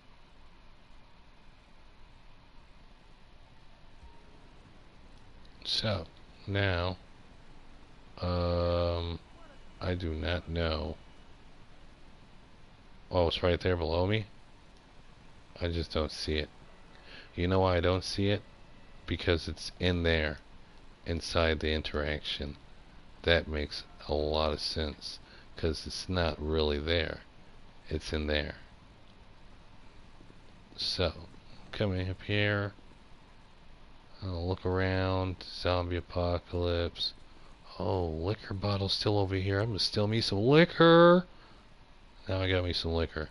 So, now, I do not know. Oh, it's right there below me? I just don't see it. You know why I don't see it? Because it's in there, inside the interaction. That makes a lot of sense, because it's not really there. It's in there. So, coming up here, I'll look around, zombie apocalypse. Oh, liquor bottle still over here. I'm gonna steal me some liquor. Now I got me some liquor.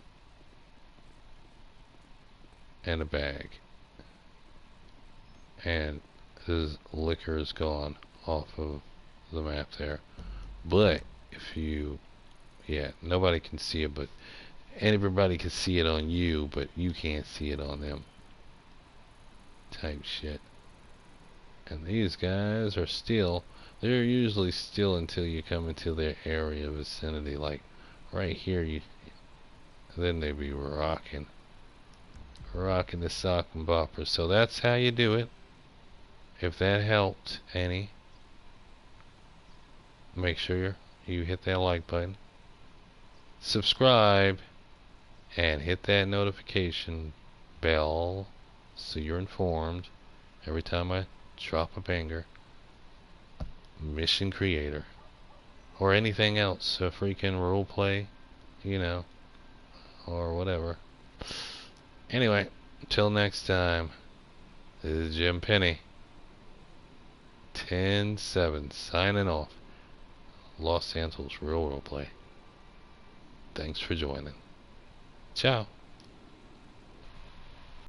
And a bag. And this liquor is gone off of the map there. But if you, yeah, nobody can see it, but everybody can see it on you, but you can't see it on them. Type shit. And these guys are still, they're usually still until you come into their area vicinity, like right here. Then they be rocking the sock and bopper. So that's how you do it. If that helped any, make sure you hit that like button, subscribe, and hit that notification bell so you're informed every time I drop a banger. Mission Creator. Or anything else, a freaking roleplay, you know, or whatever. Anyway, until next time, this is Jim Penny. 10-7 signing off. Los Santos Real Roleplay. Thanks for joining. Ciao.